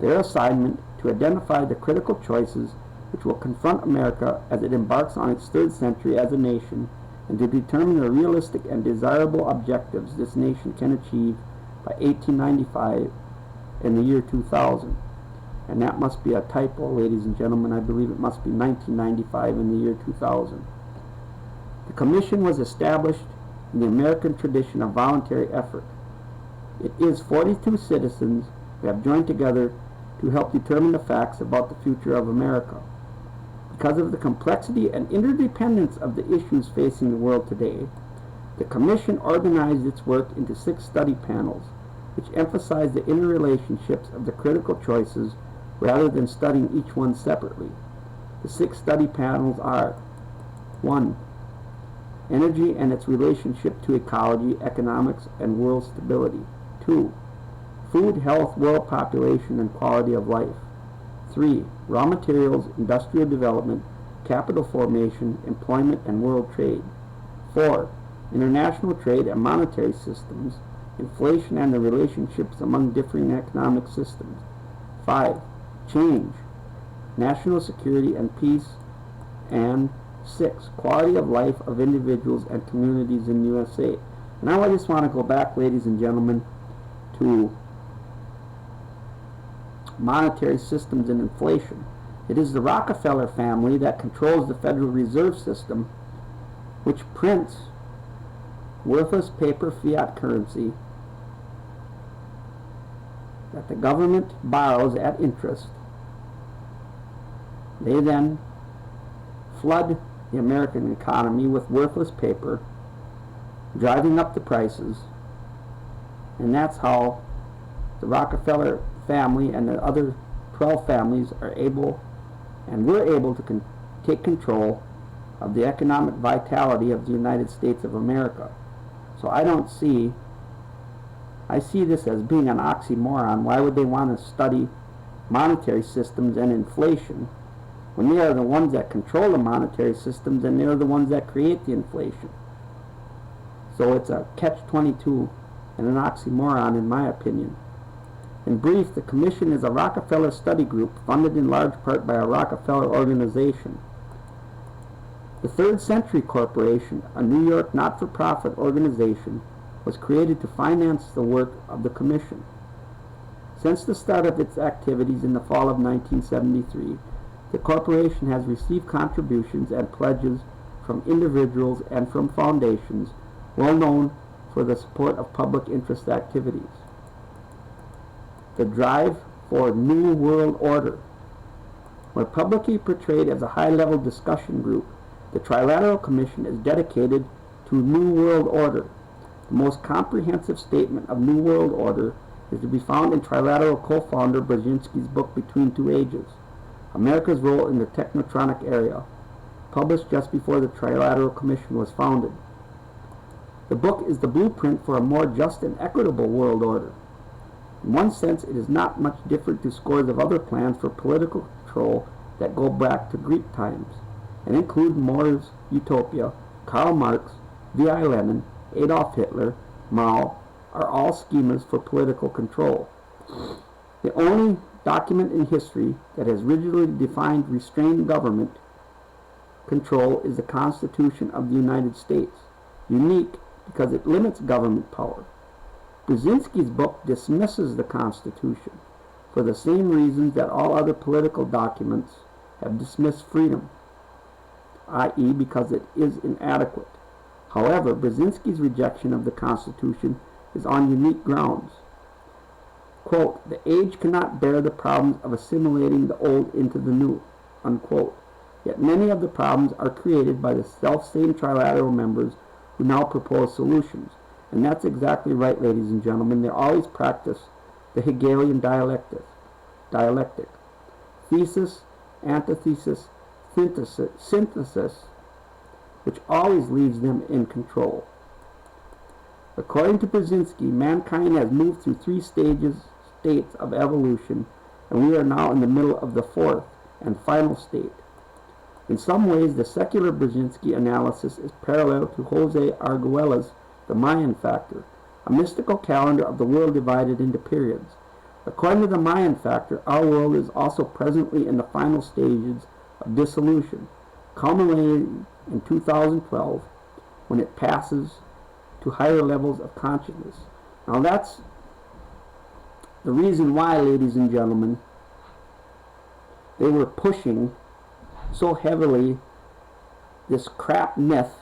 Their assignment to identify the critical choices which will confront America as it embarks on its third century as a nation, and to determine the realistic and desirable objectives this nation can achieve by 1895 in the year 2000. And that must be a typo, ladies and gentlemen. I believe it must be 1995 in the year 2000. The Commission was established in the American tradition of voluntary effort. It is 42 citizens who have joined together to help determine the facts about the future of America. Because of the complexity and interdependence of the issues facing the world today, the Commission organized its work into 6 study panels, which emphasize the interrelationships of the critical choices rather than studying each one separately. The 6 study panels are: 1. Energy and its relationship to ecology, economics, and world stability. 2. Food, health, world population, and quality of life. 3. Raw materials, industrial development, capital formation, employment, and world trade. 4. International trade and monetary systems, inflation and the relationships among differing economic systems. 5. Change, national security and peace. And 6. Quality of life of individuals and communities in USA. Now I just want to go back, ladies and gentlemen, to monetary systems and inflation. It is the Rockefeller family that controls the Federal Reserve System, which prints worthless paper fiat currency that the government borrows at interest. They then flood the American economy with worthless paper, driving up the prices, and that's how the Rockefeller family and the other 12 families are able and were able to take control of the economic vitality of the United States of America. So I see this as being an oxymoron. Why would they want to study monetary systems and inflation when they are the ones that control the monetary systems and they're the ones that create the inflation? So it's a catch-22 and an oxymoron, in my opinion. In brief, the Commission is a Rockefeller study group funded in large part by a Rockefeller organization. The Third Century Corporation, a New York not-for-profit organization, was created to finance the work of the Commission. Since the start of its activities in the fall of 1973, the corporation has received contributions and pledges from individuals and from foundations well known for the support of public interest activities. The drive for New World Order. When publicly portrayed as a high-level discussion group, the Trilateral Commission is dedicated to New World Order. The most comprehensive statement of New World Order is to be found in Trilateral co-founder Brzezinski's book Between Two Ages, America's Role in the Technotronic Era, published just before the Trilateral Commission was founded. The book is the blueprint for a more just and equitable world order. In one sense, it is not much different to scores of other plans for political control that go back to Greek times, and include More's Utopia, Karl Marx, V.I. Lenin, Adolf Hitler, Mao, are all schemas for political control. The only document in history that has rigidly defined restrained government control is the Constitution of the United States, unique because it limits government power. Brzezinski's book dismisses the Constitution for the same reasons that all other political documents have dismissed freedom, i.e. because it is inadequate. However, Brzezinski's rejection of the Constitution is on unique grounds. Quote, "The age cannot bear the problems of assimilating the old into the new," unquote. Yet many of the problems are created by the self-same trilateral members who now propose solutions. And that's exactly right, ladies and gentlemen. They always practice the Hegelian dialectic. Thesis, antithesis, synthesis, which always leaves them in control. According to Brzezinski, mankind has moved through three states of evolution, and we are now in the middle of the fourth and final state. In some ways, the secular Brzezinski analysis is parallel to Jose Arguello's The Mayan Factor, a mystical calendar of the world divided into periods. According to the Mayan Factor, our world is also presently in the final stages of dissolution, culminating in 2012 when it passes to higher levels of consciousness. Now that's the reason why, ladies and gentlemen, they were pushing so heavily this crap myth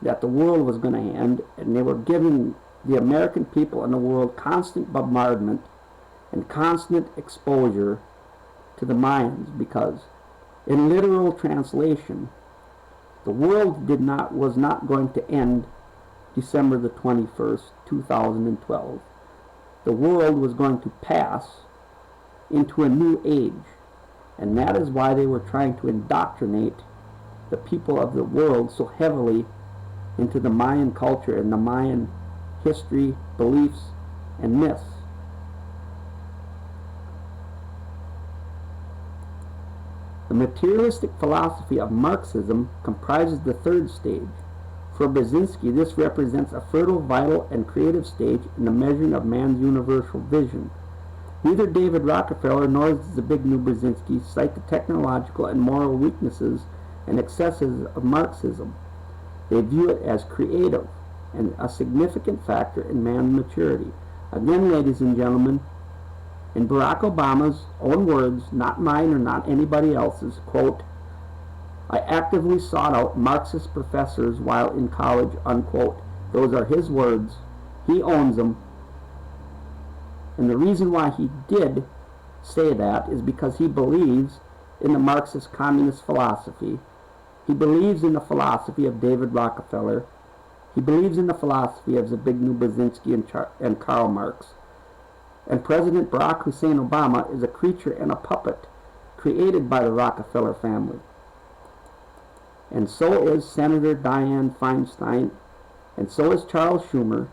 that the world was going to end, and they were giving the American people and the world constant bombardment and constant exposure to the Mayans, because in literal translation, the world was not going to end December the 21st, 2012. The world was going to pass into a new age, and that is why they were trying to indoctrinate the people of the world so heavily into the Mayan culture and the Mayan history, beliefs, and myths. The materialistic philosophy of Marxism comprises the third stage. For Brzezinski, this represents a fertile, vital, and creative stage in the measuring of man's universal vision. Neither David Rockefeller nor Zbigniew Brzezinski cite the technological and moral weaknesses and excesses of Marxism. They view it as creative and a significant factor in man's maturity. Again, ladies and gentlemen, in Barack Obama's own words, not mine or not anybody else's, quote, "I actively sought out Marxist professors while in college," unquote. Those are his words. He owns them. And the reason why he did say that is because he believes in the Marxist communist philosophy. He believes in the philosophy of David Rockefeller. He believes in the philosophy of Zbigniew Brzezinski and Karl Marx. And President Barack Hussein Obama is a creature and a puppet created by the Rockefeller family. And so is Senator Diane Feinstein, and so is Charles Schumer,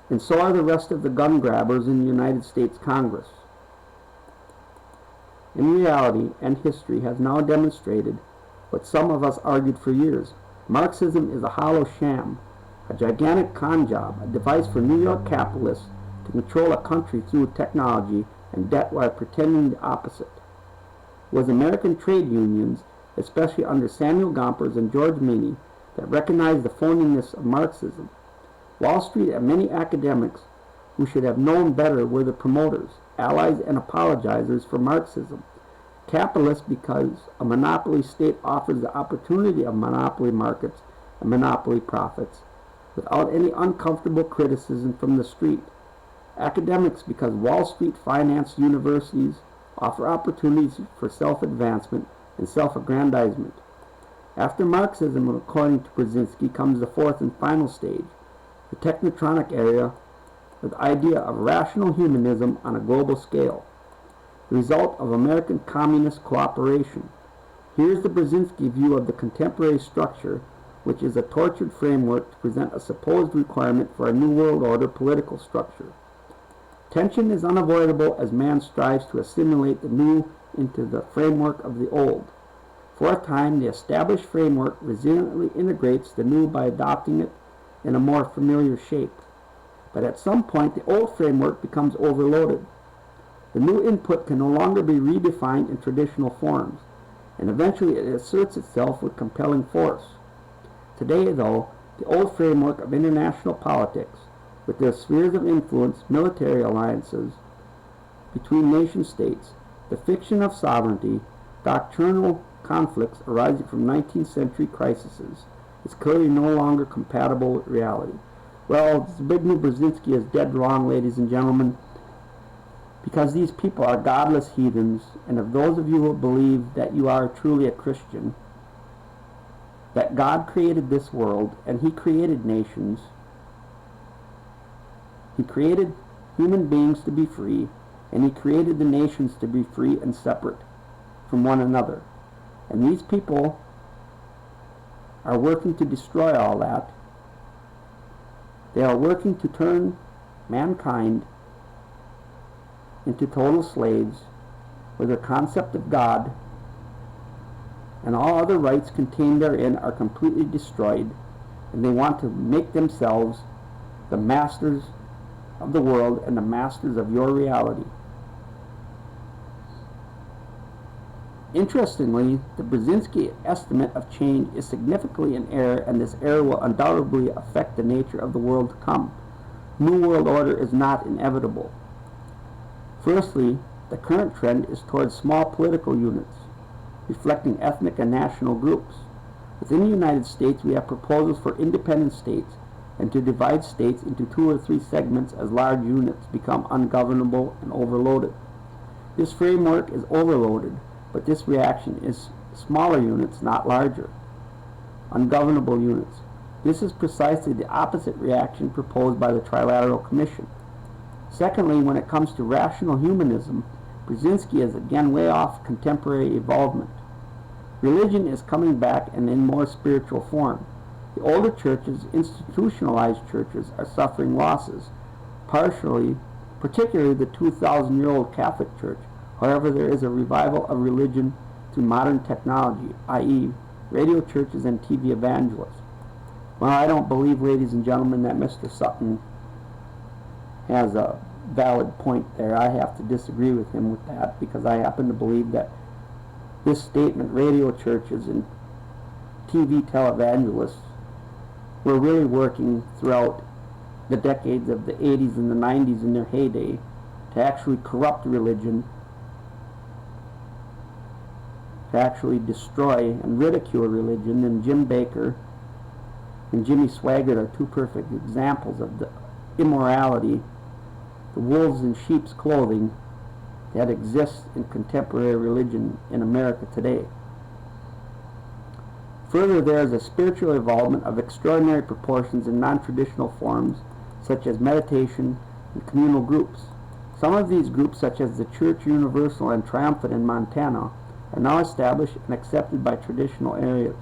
and so are the rest of the gun grabbers in the United States Congress. In reality, and history has now demonstrated what some of us argued for years. Marxism is a hollow sham, a gigantic con job, a device for New York capitalists to control a country through technology and debt while pretending the opposite. It was American trade unions, especially under Samuel Gompers and George Meany, that recognized the phoniness of Marxism. Wall Street and many academics who should have known better were the promoters, allies, and apologizers for Marxism. Capitalists because a monopoly state offers the opportunity of monopoly markets and monopoly profits without any uncomfortable criticism from the street. Academics because Wall Street financed universities offer opportunities for self-advancement and self-aggrandizement. After Marxism, according to Brzezinski, comes the fourth and final stage, the technotronic era, with the idea of rational humanism on a global scale, the result of American communist cooperation. Here's the Brzezinski view of the contemporary structure, which is a tortured framework to present a supposed requirement for a new world order political structure. Tension is unavoidable as man strives to assimilate the new into the framework of the old. For a time, the established framework resiliently integrates the new by adopting it in a more familiar shape. But at some point, the old framework becomes overloaded. The new input can no longer be redefined in traditional forms, and eventually it asserts itself with compelling force. Today, though, the old framework of international politics, with their spheres of influence, military alliances between nation-states, the fiction of sovereignty, doctrinal conflicts arising from 19th century crises, is clearly no longer compatible with reality. Well, Zbigniew Brzezinski is dead wrong, ladies and gentlemen, because these people are godless heathens, and of those of you who believe that you are truly a Christian, that God created this world, and He created nations, He created human beings to be free, and He created the nations to be free and separate from one another. And these people are working to destroy all that. They are working to turn mankind into total slaves, where the concept of God and all other rights contained therein are completely destroyed, and they want to make themselves the masters of the world and the masters of your reality. Interestingly, the Brzezinski estimate of change is significantly in error, and this error will undoubtedly affect the nature of the world to come. New world order is not inevitable. Firstly, the current trend is towards small political units, reflecting ethnic and national groups. Within the United States, we have proposals for independent states and to divide states into 2 or 3 segments as large units become ungovernable and overloaded. This framework is overloaded, but this reaction is smaller units, not larger. Ungovernable units. This is precisely the opposite reaction proposed by the Trilateral Commission. Secondly, when it comes to rational humanism, Brzezinski is again way off contemporary evolvement. Religion is coming back and in more spiritual form. The older churches, institutionalized churches, are suffering losses, particularly the 2,000-year-old Catholic Church. However, there is a revival of religion through modern technology, i.e., radio churches and TV evangelists. Well, I don't believe, ladies and gentlemen, that Mr. Sutton has a valid point there. I have to disagree with him with that, because I happen to believe that this statement, radio churches and TV televangelists, were really working throughout the decades of the 80s and the 90s in their heyday to actually corrupt religion, to actually destroy and ridicule religion. And Jim Baker and Jimmy Swaggart are 2 perfect examples of the immorality, the wolves in sheep's clothing that exists in contemporary religion in America today. Further, there is a spiritual involvement of extraordinary proportions in non-traditional forms, such as meditation and communal groups. Some of these groups, such as the Church Universal and Triumphant in Montana, are now established and accepted by traditional areas.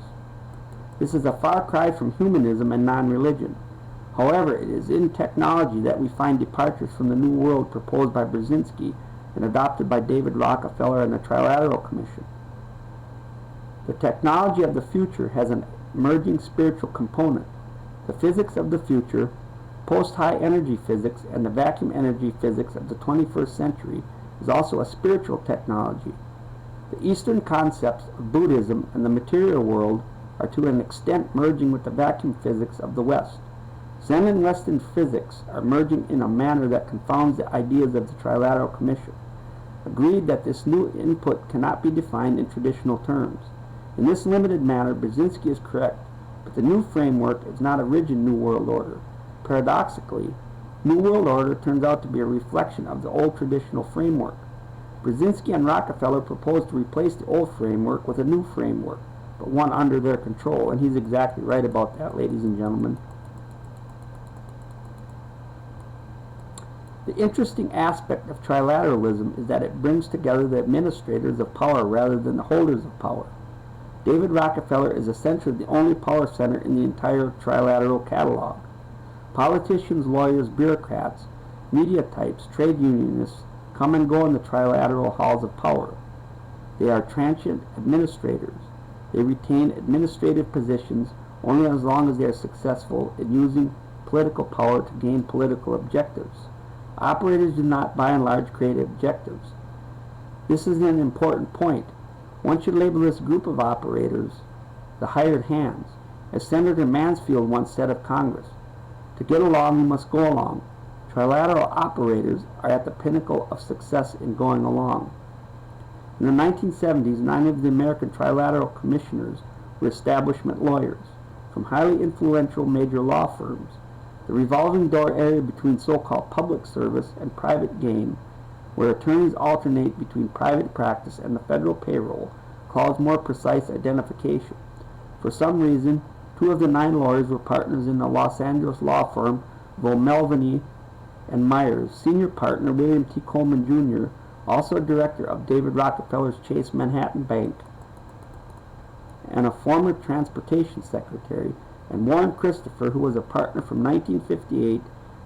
This is a far cry from humanism and non-religion. However, it is in technology that we find departures from the New World proposed by Brzezinski and adopted by David Rockefeller and the Trilateral Commission. The technology of the future has an emerging spiritual component. The physics of the future, post-high energy physics and the vacuum energy physics of the 21st century is also a spiritual technology. The Eastern concepts of Buddhism and the material world are to an extent merging with the vacuum physics of the West. Zen and Western physics are merging in a manner that confounds the ideas of the Trilateral Commission. Agreed that this new input cannot be defined in traditional terms. In this limited manner, Brzezinski is correct, but the new framework is not a rigid New World Order. Paradoxically, New World Order turns out to be a reflection of the old traditional framework. Brzezinski and Rockefeller proposed to replace the old framework with a new framework, but one under their control, and he's exactly right about that, ladies and gentlemen. The interesting aspect of trilateralism is that it brings together the administrators of power rather than the holders of power. David Rockefeller is essentially the only power center in the entire trilateral catalog. Politicians, lawyers, bureaucrats, media types, trade unionists come and go in the trilateral halls of power. They are transient administrators. They retain administrative positions only as long as they are successful in using political power to gain political objectives. Operators do not, by and large, create objectives. This is an important point. One should label this group of operators the hired hands. As Senator Mansfield once said of Congress, "To get along, you must go along." Trilateral operators are at the pinnacle of success in going along. In the 1970s, 9 of the American Trilateral Commissioners were establishment lawyers from highly influential major law firms. The revolving door area between so-called public service and private gain, where attorneys alternate between private practice and the federal payroll, calls more precise identification. For some reason, 2 of the 9 lawyers were partners in the Los Angeles law firm of O'Melveny and Myers. Senior partner William T. Coleman Jr., also a director of David Rockefeller's Chase Manhattan Bank, and a former transportation secretary, and Warren Christopher, who was a partner from 1958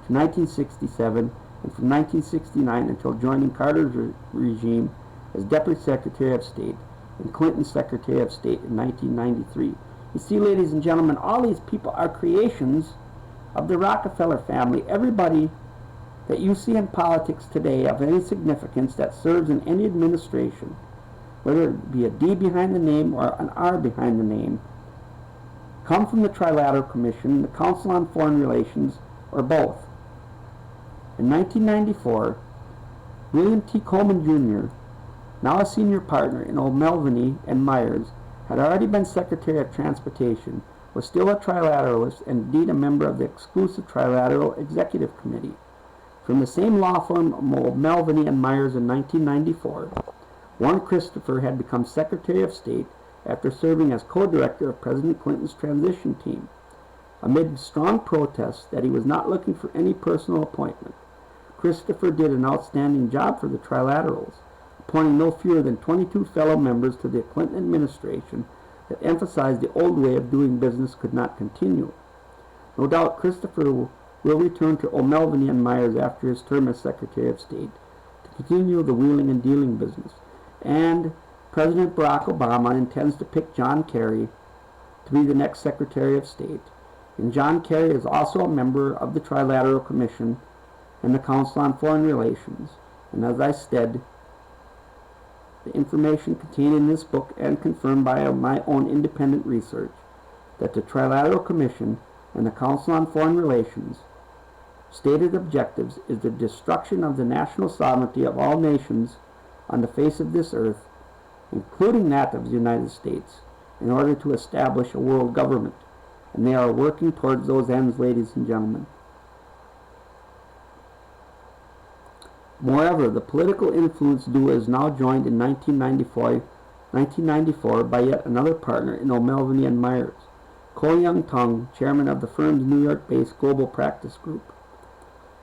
to 1967 and from 1969 until joining Carter's regime as Deputy Secretary of State and Clinton's Secretary of State in 1993. You see, ladies and gentlemen, all these people are creations of the Rockefeller family. Everybody that you see in politics today of any significance that serves in any administration, whether it be a D behind the name or an R behind the name, come from the Trilateral Commission, the Council on Foreign Relations, or both. In 1994, William T. Coleman Jr., now a senior partner in O'Melveny and Myers, had already been Secretary of Transportation, was still a trilateralist, and indeed a member of the exclusive Trilateral Executive Committee. From the same law firm O'Melveny and Myers in 1994, Warren Christopher had become Secretary of State after serving as co-director of President Clinton's transition team. Amid strong protests that he was not looking for any personal appointment, Christopher did an outstanding job for the Trilaterals, appointing no fewer than 22 fellow members to the Clinton administration that emphasized the old way of doing business could not continue. No doubt Christopher will return to O'Melveny and Myers after his term as Secretary of State to continue the wheeling and dealing business, and President Barack Obama intends to pick John Kerry to be the next Secretary of State. And John Kerry is also a member of the Trilateral Commission and the Council on Foreign Relations. And as I said, the information contained in this book and confirmed by my own independent research, that the Trilateral Commission and the Council on Foreign Relations stated objectives is the destruction of the national sovereignty of all nations on the face of this earth, including that of the United States, in order to establish a world government. And they are working towards those ends, ladies and gentlemen. Moreover, the political influence duo is now joined in 1994 by yet another partner in O'Melveny and Myers, Ko Young Tung, chairman of the firm's New York-based Global Practice Group.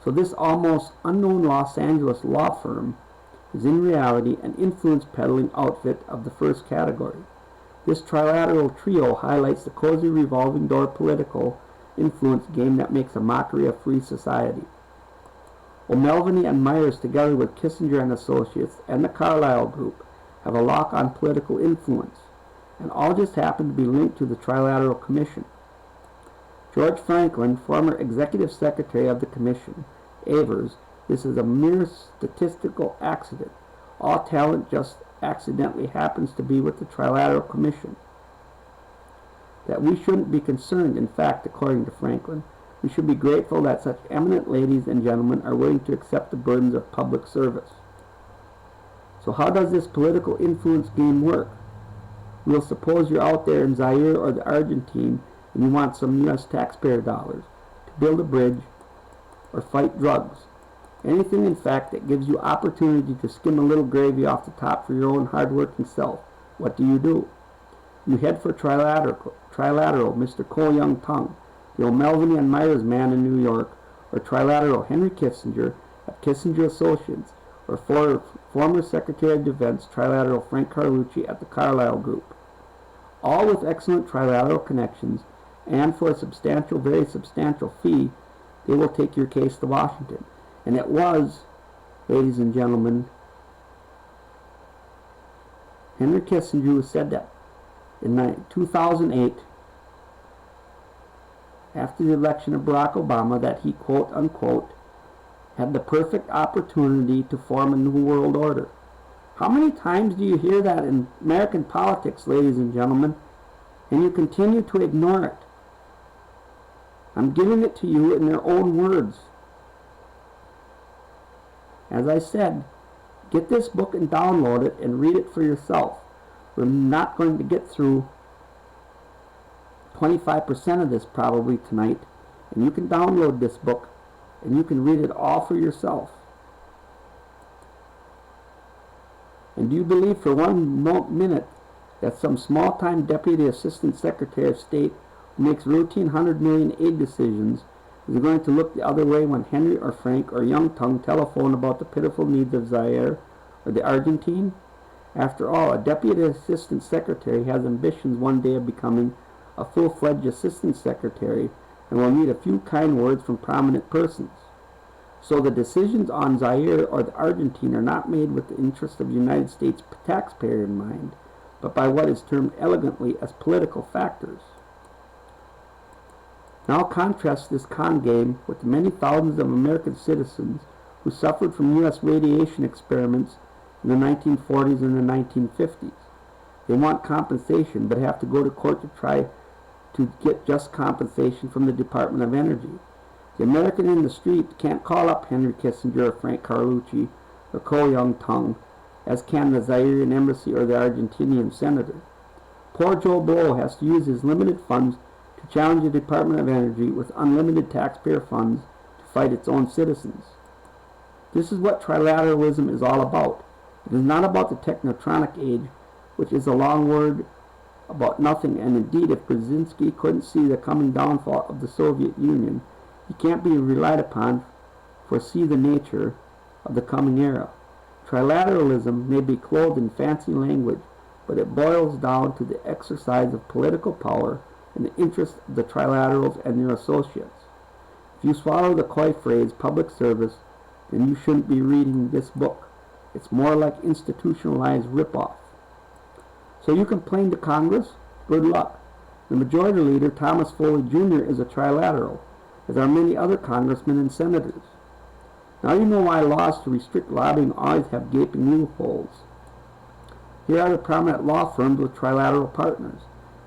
So this almost unknown Los Angeles law firm is in reality an influence peddling outfit of the first category. This trilateral trio highlights the cozy revolving door political influence game that makes a mockery of free society. O'Melveny and Myers, together with Kissinger and Associates and the Carlyle Group, have a lock on political influence, and all just happen to be linked to the Trilateral Commission. George Franklin, former executive secretary of the commission, avers this is a mere statistical accident. All talent just accidentally happens to be with the Trilateral Commission. That we shouldn't be concerned, in fact, according to Franklin, we should be grateful that such eminent ladies and gentlemen are willing to accept the burdens of public service. So how does this political influence game work? We'll suppose you're out there in Zaire or the Argentine and you want some U.S. taxpayer dollars to build a bridge or fight drugs. Anything, in fact, that gives you opportunity to skim a little gravy off the top for your own hard-working self. What do? You head for Trilateral, Mr. Ko Young Tung, the O'Melveny and Myers man in New York, or Trilateral Henry Kissinger at Kissinger Associates, or former Secretary of Defense Trilateral Frank Carlucci at the Carlyle Group. All with excellent trilateral connections, and for a substantial, very substantial fee, they will take your case to Washington. And it was, ladies and gentlemen, Henry Kissinger who said that in 2008, after the election of Barack Obama, that he, quote unquote, had the perfect opportunity to form a new world order. How many times do you hear that in American politics, ladies and gentlemen, and you continue to ignore it? I'm giving it to you in their own words. As I said, get this book and download it and read it for yourself. We're not going to get through 25% of this probably tonight, and you can download this book and you can read it all for yourself. And do you believe for one minute that some small-time Deputy Assistant Secretary of State who makes routine $100 million aid decisions is going to look the other way when Henry or Frank or Young Tung telephone about the pitiful needs of Zaire or the Argentine? After all, a Deputy Assistant Secretary has ambitions one day of becoming a full-fledged Assistant Secretary and will need a few kind words from prominent persons. So the decisions on Zaire or the Argentine are not made with the interest of the United States taxpayer in mind, but by what is termed elegantly as political factors. Now contrast this con game with the many thousands of American citizens who suffered from U.S. radiation experiments in the 1940s and the 1950s. They want compensation, but have to go to court to try to get just compensation from the Department of Energy. The American in the street can't call up Henry Kissinger or Frank Carlucci or Ko Young Tung, as can the Zairean embassy or the Argentinian senator. Poor Joe Blow has to use his limited funds to challenge the Department of Energy with unlimited taxpayer funds to fight its own citizens. This is what trilateralism is all about. It is not about the technotronic age, which is a long word about nothing, and indeed if Brzezinski couldn't see the coming downfall of the Soviet Union, he can't be relied upon to foresee the nature of the coming era. Trilateralism may be clothed in fancy language, but it boils down to the exercise of political power in the interest of the trilaterals and their associates. If you swallow the coy phrase public service, then you shouldn't be reading this book. It's more like institutionalized ripoff. So you complain to Congress? Good luck. The majority leader, Thomas Foley Jr., is a trilateral, as are many other congressmen and senators. Now you know why laws to restrict lobbying always have gaping loopholes. Here are the prominent law firms with trilateral partners,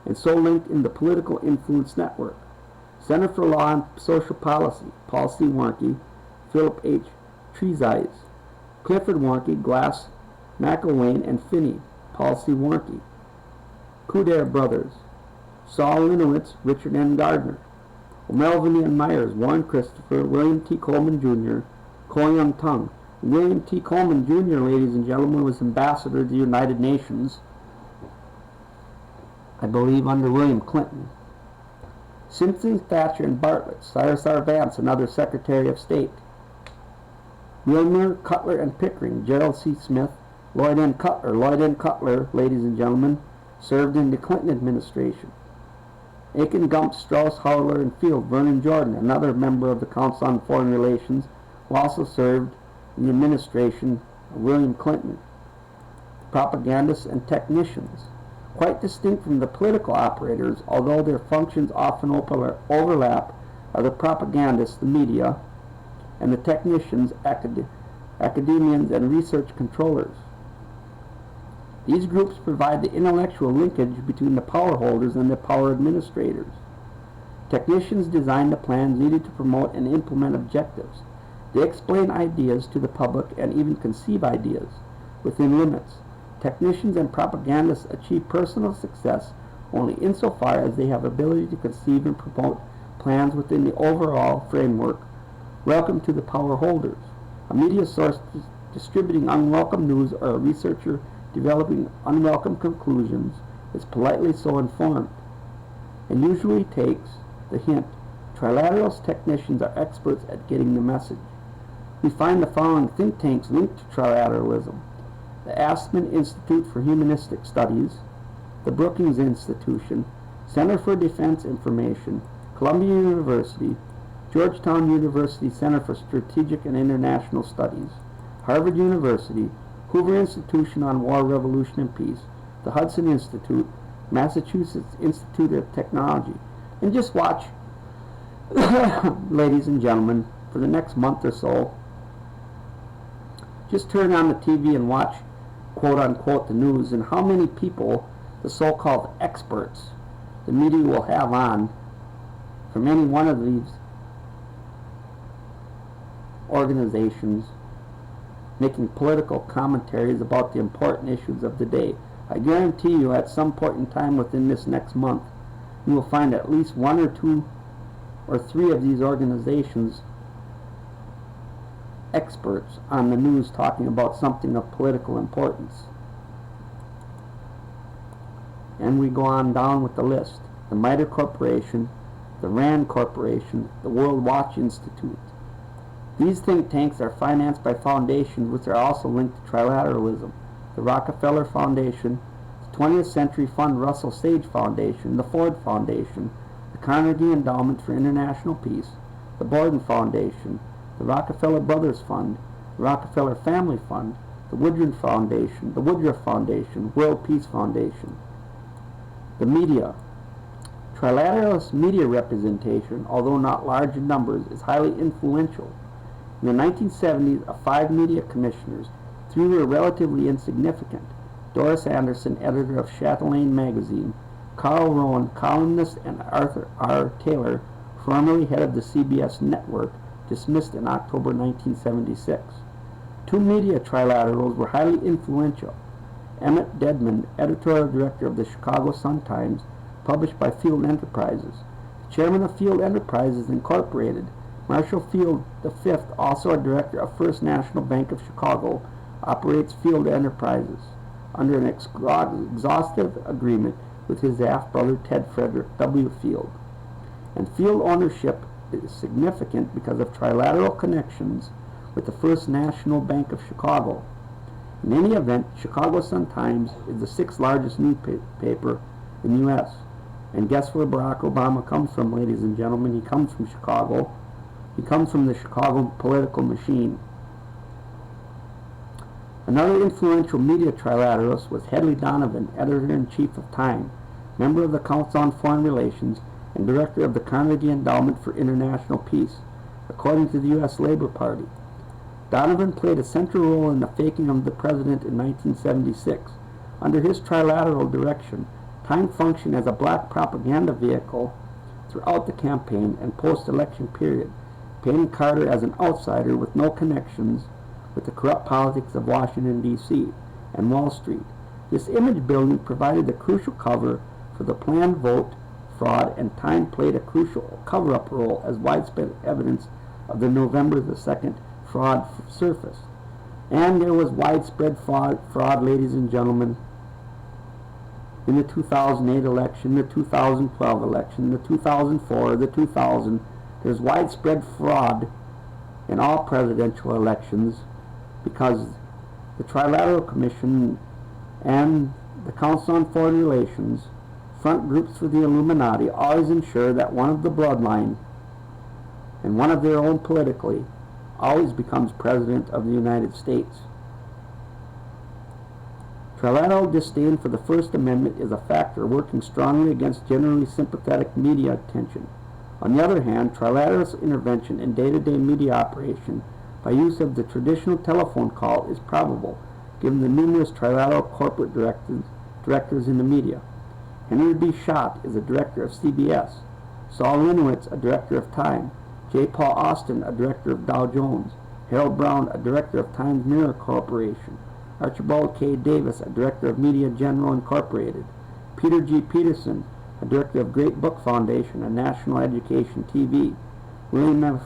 and so linked in the political influence network. Center for Law and Social Policy, Paul C. Warnke, Philip H. Trezise, Clifford Warnke, Glass, McIlwain, and Finney, Paul C. Warnke. Couder Brothers, Saul Linowitz, Richard N. Gardner. O'Melveny and Myers, Warren Christopher, William T. Coleman Jr., Ko Young Tung. William T. Coleman Jr., ladies and gentlemen, was ambassador to the United Nations, I believe under William Clinton. Simpson, Thatcher, and Bartlett, Cyrus R. Vance, another Secretary of State. Wilmer, Cutler, and Pickering, Gerald C. Smith, Lloyd N. Cutler. Lloyd N. Cutler, ladies and gentlemen, served in the Clinton administration. Aiken, Gump, Strauss, Howler, and Field, Vernon Jordan, another member of the Council on Foreign Relations, who also served in the administration of William Clinton. Propagandists and technicians. Quite distinct from the political operators, although their functions often overlap, are the propagandists, the media, and the technicians, academians, and research controllers. These groups provide the intellectual linkage between the power holders and the power administrators. Technicians design the plans needed to promote and implement objectives. They explain ideas to the public and even conceive ideas within limits. Technicians and propagandists achieve personal success only insofar as they have ability to conceive and promote plans within the overall framework. Welcome to the power holders. A media source distributing unwelcome news or a researcher developing unwelcome conclusions is politely so informed, and usually takes the hint. Trilateral's technicians are experts at getting the message. We find the following think tanks linked to trilateralism: the Aspen Institute for Humanistic Studies, the Brookings Institution, Center for Defense Information, Columbia University, Georgetown University Center for Strategic and International Studies, Harvard University, Hoover Institution on War, Revolution, and Peace, the Hudson Institute, Massachusetts Institute of Technology. And just watch, ladies and gentlemen, for the next month or so, just turn on the TV and watch, quote-unquote, the news, and how many people, the so-called experts, the media will have on from any one of these organizations making political commentaries about the important issues of the day. I guarantee you at some point in time within this next month, you will find at least one or two or three of these organizations experts on the news talking about something of political importance. And we go on down with the list. The MITRE Corporation, the RAND Corporation, the World Watch Institute. These think tanks are financed by foundations which are also linked to trilateralism. The Rockefeller Foundation, the 20th Century Fund Russell Sage Foundation, the Ford Foundation, the Carnegie Endowment for International Peace, the Borden Foundation, the Rockefeller Brothers Fund, the Rockefeller Family Fund, the Woodruff Foundation, World Peace Foundation. The media. Trilateralist media representation, although not large in numbers, is highly influential. In the 1970s, of 5 media commissioners, 3 were relatively insignificant. Doris Anderson, editor of Chatelaine magazine, Carl Rowan, columnist, and Arthur R. Taylor, formerly head of the CBS network, dismissed in October 1976. 2 media trilaterals were highly influential. Emmett Dedman, editorial director of the Chicago Sun-Times, published by Field Enterprises. The chairman of Field Enterprises Incorporated, Marshall Field V, also a director of First National Bank of Chicago, operates Field Enterprises under an exhaustive agreement with his half-brother Ted Frederick W. Field. And Field ownership is significant because of trilateral connections with the First National Bank of Chicago. In any event, Chicago Sun-Times is the 6th largest newspaper in the U.S. And guess where Barack Obama comes from, ladies and gentlemen? He comes from Chicago. He comes from the Chicago political machine. Another influential media trilateralist was Hedley Donovan, editor-in-chief of Time, member of the Council on Foreign Relations, and director of the Carnegie Endowment for International Peace, according to the U.S. Labor Party. Donovan played a central role in the faking of the president in 1976. Under his trilateral direction, Time functioned as a black propaganda vehicle throughout the campaign and post-election period, painting Carter as an outsider with no connections with the corrupt politics of Washington, D.C. and Wall Street. This image building provided the crucial cover for the planned vote fraud, and Time played a crucial cover-up role as widespread evidence of the November the 2nd fraud surfaced. And there was widespread fraud, ladies and gentlemen, in the 2008 election, the 2012 election, the 2004, the 2000. There's widespread fraud in all presidential elections because the Trilateral Commission and the Council on Foreign Relations, front groups for the Illuminati, always ensure that one of the bloodline and one of their own politically always becomes President of the United States. Trilateral disdain for the First Amendment is a factor working strongly against generally sympathetic media attention. On the other hand, trilateral's intervention in day-to-day media operation by use of the traditional telephone call is probable, given the numerous trilateral corporate directors in the media. Henry B. Schott is a director of CBS, Saul Linowitz, a director of Time, J. Paul Austin, a director of Dow Jones, Harold Brown, a director of Times Mirror Corporation, Archibald K. Davis, a director of Media General Incorporated, Peter G. Peterson, a director of Great Book Foundation and National Education TV, William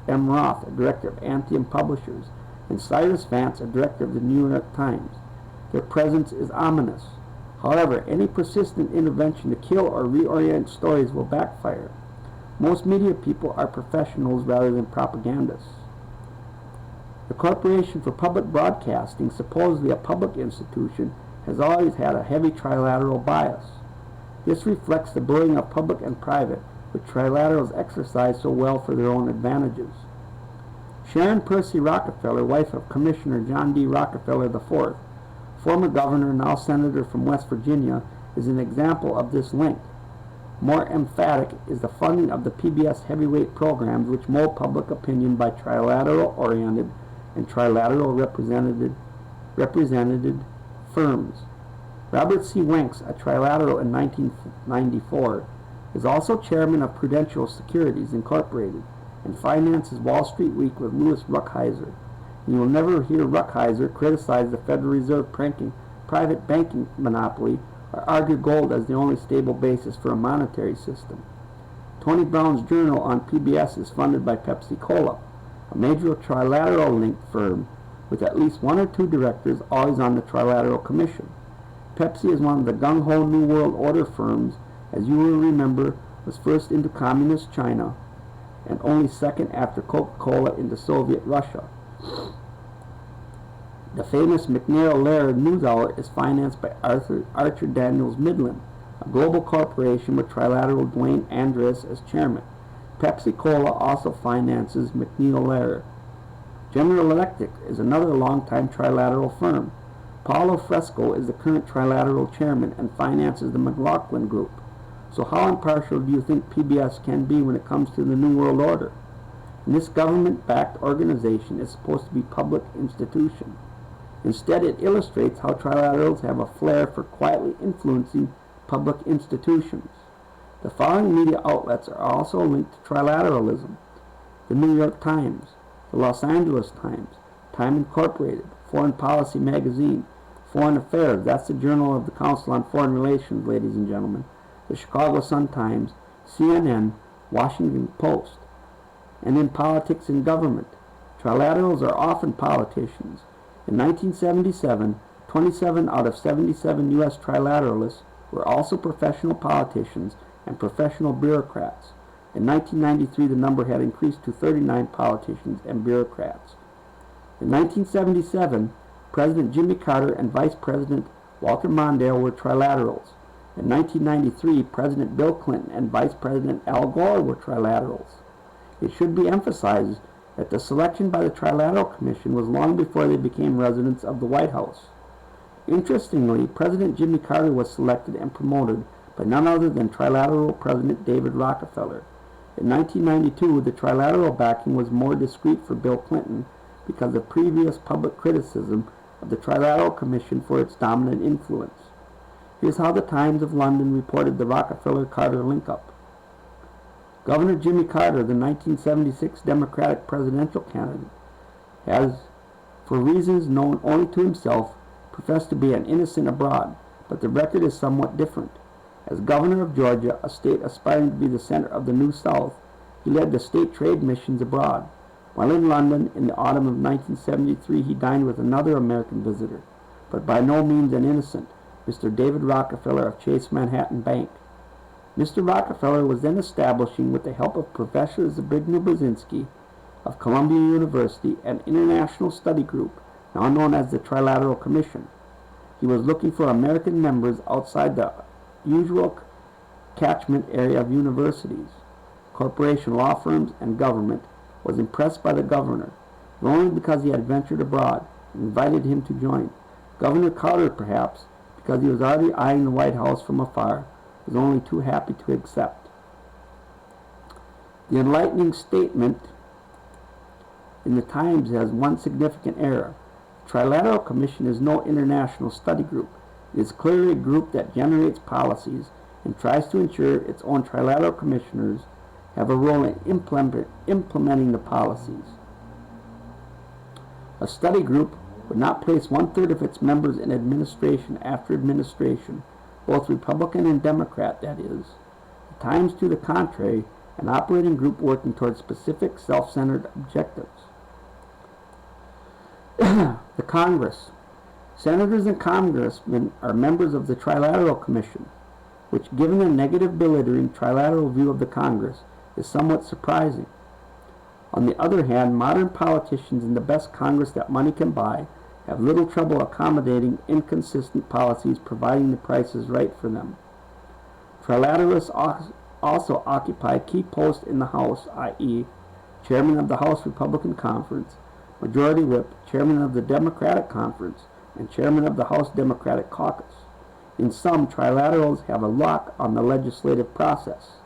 M. Roth, a director of Anthem Publishers, and Cyrus Vance, a director of the New York Times. Their presence is ominous. However, any persistent intervention to kill or reorient stories will backfire. Most media people are professionals rather than propagandists. The Corporation for Public Broadcasting, supposedly a public institution, has always had a heavy trilateral bias. This reflects the blurring of public and private, which trilaterals exercise so well for their own advantages. Sharon Percy Rockefeller, wife of Commissioner John D. Rockefeller IV, former governor, now senator from West Virginia, is an example of this link. More emphatic is the funding of the PBS heavyweight programs which mold public opinion by trilateral-oriented and trilateral represented firms. Robert C. Wanks, a trilateral in 1994, is also chairman of Prudential Securities Incorporated and finances Wall Street Week with Louis Ruckhiser. You will never hear Ruckhiser criticize the Federal Reserve private banking monopoly or argue gold as the only stable basis for a monetary system. Tony Brown's Journal on PBS is funded by Pepsi Cola, a major trilateral-linked firm with at least one or two directors always on the Trilateral Commission. Pepsi is one of the gung-ho New World Order firms, as you will remember, was first into Communist China and only second after Coca-Cola into Soviet Russia. The famous McNair-Lehrer NewsHour is financed by Archer Daniels Midland, a global corporation with Trilateral Dwayne Andres as chairman. Pepsi Cola also finances McNeil-Lehrer. General Electric is another longtime trilateral firm. Paulo Fresco is the current trilateral chairman and finances the McLaughlin Group. So how impartial do you think PBS can be when it comes to the New World Order? And this government-backed organization is supposed to be a public institution. Instead, it illustrates how trilaterals have a flair for quietly influencing public institutions. The following media outlets are also linked to trilateralism: the New York Times, the Los Angeles Times, Time Incorporated, Foreign Policy Magazine, Foreign Affairs, that's the Journal of the Council on Foreign Relations, ladies and gentlemen, the Chicago Sun-Times, CNN, Washington Post. And in politics and government, trilaterals are often politicians. In 1977, 27 out of 77 U.S. trilateralists were also professional politicians and professional bureaucrats. In 1993, the number had increased to 39 politicians and bureaucrats. In 1977, President Jimmy Carter and Vice President Walter Mondale were trilaterals. In 1993, President Bill Clinton and Vice President Al Gore were trilaterals. It should be emphasized that the selection by the Trilateral Commission was long before they became residents of the White House. Interestingly, President Jimmy Carter was selected and promoted by none other than Trilateral President David Rockefeller. In 1992, the trilateral backing was more discreet for Bill Clinton because of previous public criticism of the Trilateral Commission for its dominant influence. Here's how the Times of London reported the Rockefeller-Carter link-up. Governor Jimmy Carter, the 1976 Democratic presidential candidate, has, for reasons known only to himself, professed to be an innocent abroad, but the record is somewhat different. As governor of Georgia, a state aspiring to be the center of the New South, he led the state trade missions abroad. While in London in the autumn of 1973, he dined with another American visitor, but by no means an innocent, Mr. David Rockefeller of Chase Manhattan Bank. Mr. Rockefeller was then establishing, with the help of Professor Zbigniew Brzezinski of Columbia University, an international study group, now known as the Trilateral Commission. He was looking for American members outside the usual catchment area of universities, corporation law firms, and government, was impressed by the governor, but only because he had ventured abroad, and invited him to join. Governor Carter, perhaps, because he was already eyeing the White House from afar, was only too happy to accept. The enlightening statement in the Times has one significant error. The Trilateral Commission is no international study group. It is clearly a group that generates policies and tries to ensure its own trilateral commissioners have a role in implementing the policies. A study group would not place 1/3 of its members in administration after administration, both Republican and Democrat, that is. At times, to the contrary, an operating group working towards specific self-centered objectives. The Congress. Senators and congressmen are members of the Trilateral Commission, which, given a negative belittling trilateral view of the Congress, is somewhat surprising. On the other hand, modern politicians in the best Congress that money can buy have little trouble accommodating inconsistent policies providing the price is right for them. Trilateralists also occupy key posts in the House, i.e., Chairman of the House Republican Conference, Majority Whip, Chairman of the Democratic Conference, and Chairman of the House Democratic Caucus. In sum, trilaterals have a lock on the legislative process.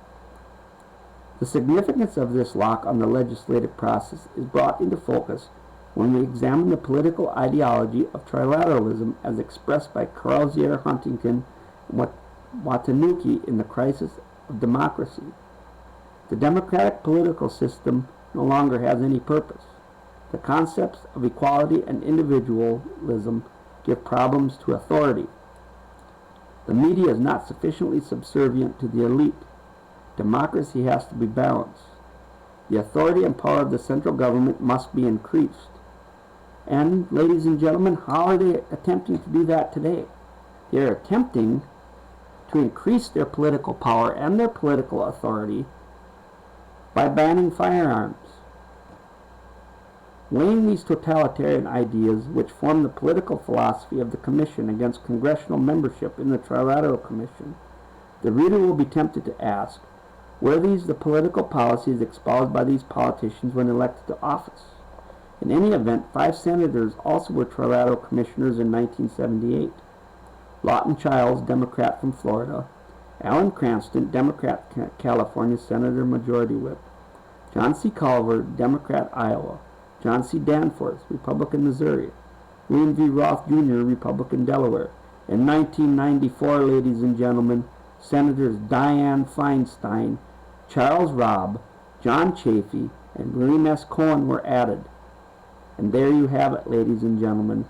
The significance of this lock on the legislative process is brought into focus when we examine the political ideology of trilateralism as expressed by Carl Huntington and Watanuki in The Crisis of Democracy. The democratic political system no longer has any purpose. The concepts of equality and individualism give problems to authority. The media is not sufficiently subservient to the elite. Democracy has to be balanced. The authority and power of the central government must be increased. And, ladies and gentlemen, how are they attempting to do that today? They are attempting to increase their political power and their political authority by banning firearms. Weighing these totalitarian ideas, which form the political philosophy of the Commission against congressional membership in the Trilateral Commission, the reader will be tempted to ask, were these the political policies espoused by these politicians when elected to office? In any event, 5 senators also were Trilateral Commissioners in 1978. Lawton Chiles, Democrat from Florida; Alan Cranston, Democrat, California Senator Majority Whip; John C. Culver, Democrat, Iowa; John C. Danforth, Republican, Missouri; William V. Roth Jr., Republican, Delaware. In 1994, ladies and gentlemen, Senators Diane Feinstein, Charles Robb, John Chafee, and William S. Cohen were added. And there you have it, ladies and gentlemen.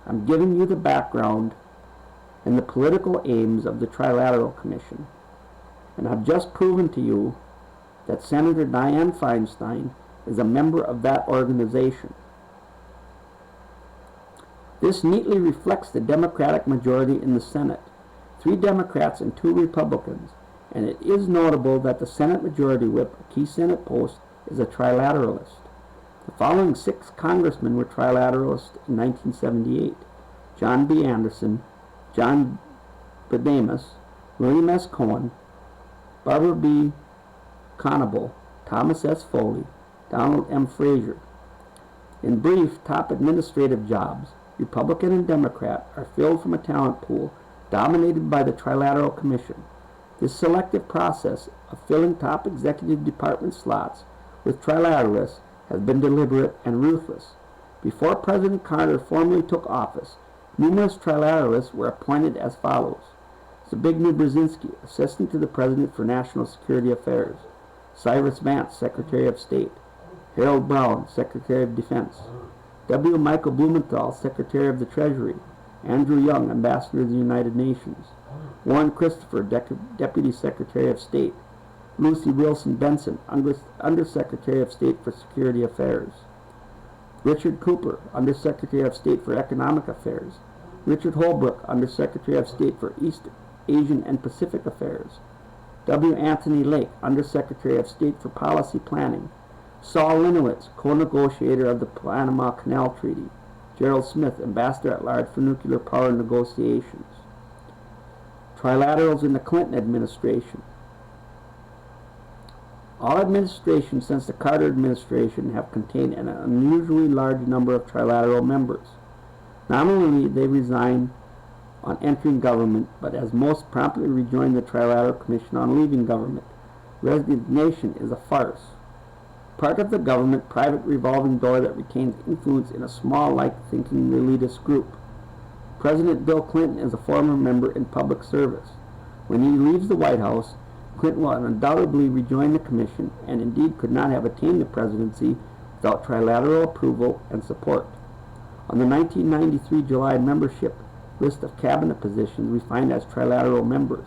I'm giving you the background and the political aims of the Trilateral Commission. And I've just proven to you that Senator Diane Feinstein is a member of that organization. This neatly reflects the Democratic majority in the Senate, 3 Democrats and 2 Republicans, and it is notable that the Senate Majority Whip, a key Senate post, is a trilateralist. The following 6 congressmen were trilateralists in 1978: John B. Anderson, John Bedamus, William S. Cohen, Barbara B. Conable, Thomas S. Foley, Donald M. Frazier. In brief, top administrative jobs, Republican and Democrat, are filled from a talent pool dominated by the Trilateral Commission. This selective process of filling top executive department slots with trilateralists has been deliberate and ruthless. Before President Carter formally took office, numerous trilateralists were appointed as follows: Zbigniew Brzezinski, Assistant to the President for National Security Affairs; Cyrus Vance, Secretary of State; Harold Brown, Secretary of Defense; W. Michael Blumenthal, Secretary of the Treasury; Andrew Young, Ambassador to the United Nations; Warren Christopher, Deputy Secretary of State; Lucy Wilson Benson, Undersecretary of State for Security Affairs; Richard Cooper, Undersecretary of State for Economic Affairs; Richard Holbrooke, Undersecretary of State for East Asian and Pacific Affairs; W. Anthony Lake, Undersecretary of State for Policy Planning; Saul Linowitz, co-negotiator of the Panama Canal Treaty; Gerald Smith, Ambassador at Large for Nuclear Power Negotiations. Trilaterals in the Clinton administration. All administrations since the Carter administration have contained an unusually large number of trilateral members. Nominally, they resign on entering government, but as most promptly rejoin the Trilateral Commission on leaving government. Resignation is a farce. Part of the government, private revolving door that retains influence in a small, like-thinking elitist group. President Bill Clinton is a former member in public service. When he leaves the White House, Clinton will undoubtedly rejoin the commission, and indeed could not have attained the presidency without trilateral approval and support. On the 1993 July membership list of cabinet positions, we find as trilateral members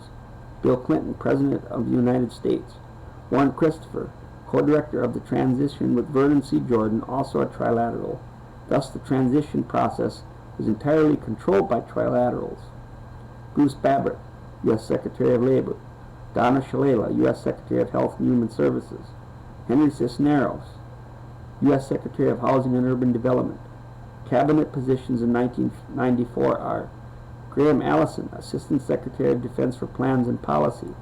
Bill Clinton, President of the United States; Warren Christopher, co-director of the transition with Vernon C. Jordan, also a trilateral. Thus, the transition process was entirely controlled by trilaterals. Bruce Babbitt, U.S. Secretary of Labor; Donna Shalala, U.S. Secretary of Health and Human Services; Henry Cisneros, U.S. Secretary of Housing and Urban Development. Cabinet positions in 1994 are Graham Allison, Assistant Secretary of Defense for Plans and Policy;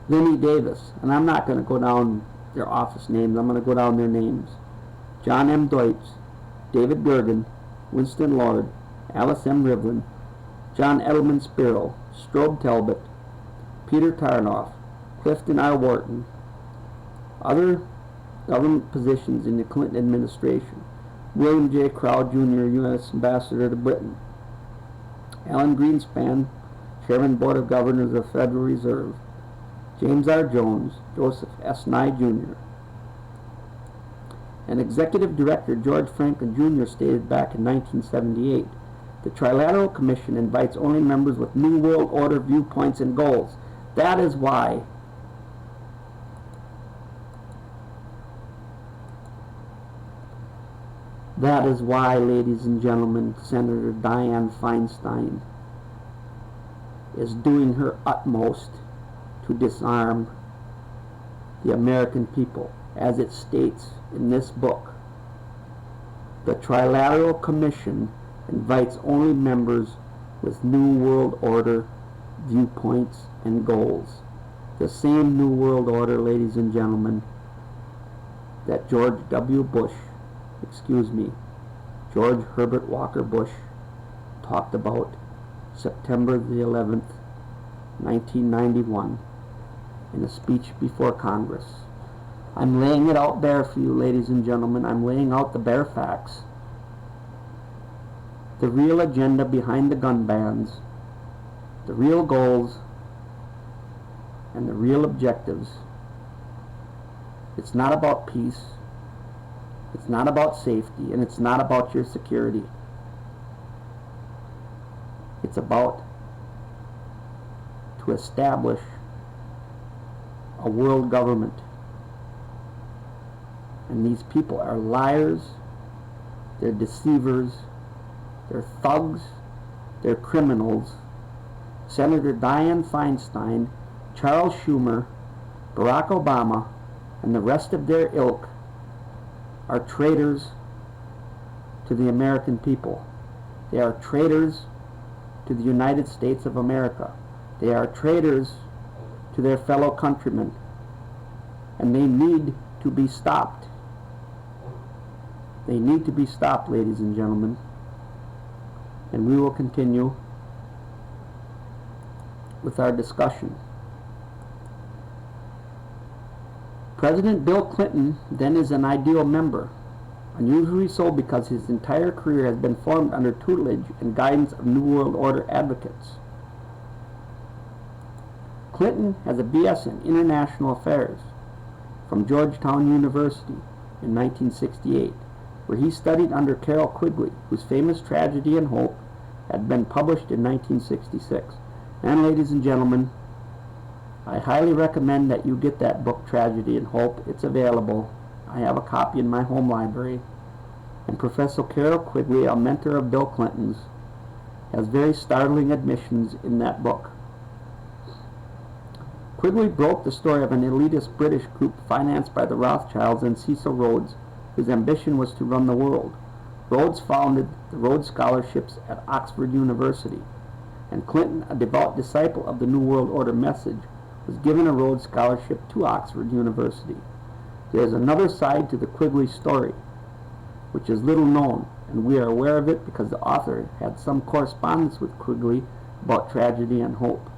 Vinnie Davis, and I'm not going to go down their office names, I'm going to go down their names: John M. Deutsch, David Gergen, Winston Lord, Alice M. Rivlin, John Edelman Spiro, Strobe Talbot, Peter Tarnoff, Clifton R. Wharton. Other government positions in the Clinton administration: William J. Crowe, Jr., U.S. Ambassador to Britain; Alan Greenspan, Chairman, Board of Governors of the Federal Reserve; James R. Jones, Joseph S. Nye, Jr. And Executive Director George Franklin, Jr. stated back in 1978, the Trilateral Commission invites only members with New World Order viewpoints and goals. That is why ladies and gentlemen, Senator Diane Feinstein is doing her utmost to disarm the American people. As it states in this book, the Trilateral Commission invites only members with New World Order viewpoints and goals. The same New World Order, ladies and gentlemen, that George Herbert Walker Bush talked about September the 11th, 1991, in a speech before Congress. I'm laying it out bare for you, ladies and gentlemen. I'm laying out the bare facts. The real agenda behind the gun bans, the real goals, and the real objectives. It's not about peace. It's not about safety, and it's not about your security. It's about to establish a world government. And these people are liars, they're deceivers, they're thugs, they're criminals. Senator Dianne Feinstein, Charles Schumer, Barack Obama, and the rest of their ilk are traitors to the American people. They are traitors to the United States of America. They are traitors to their fellow countrymen. And they need to be stopped. They need to be stopped, ladies and gentlemen. And we will continue with our discussion. President Bill Clinton then is an ideal member, unusually so because his entire career has been formed under tutelage and guidance of New World Order advocates. Clinton has a B.S. in International Affairs from Georgetown University in 1968, where he studied under Carroll Quigley, whose famous Tragedy and Hope had been published in 1966. And ladies and gentlemen, I highly recommend that you get that book, Tragedy and Hope. It's available. I have a copy in my home library. And Professor Carroll Quigley, a mentor of Bill Clinton's, has very startling admissions in that book. Quigley broke the story of an elitist British group financed by the Rothschilds and Cecil Rhodes, whose ambition was to run the world. Rhodes founded the Rhodes Scholarships at Oxford University, and Clinton, a devout disciple of the New World Order message, was given a Rhodes Scholarship to Oxford University. There is another side to the Quigley story, which is little known, and we are aware of it because the author had some correspondence with Quigley about tragedy and hope.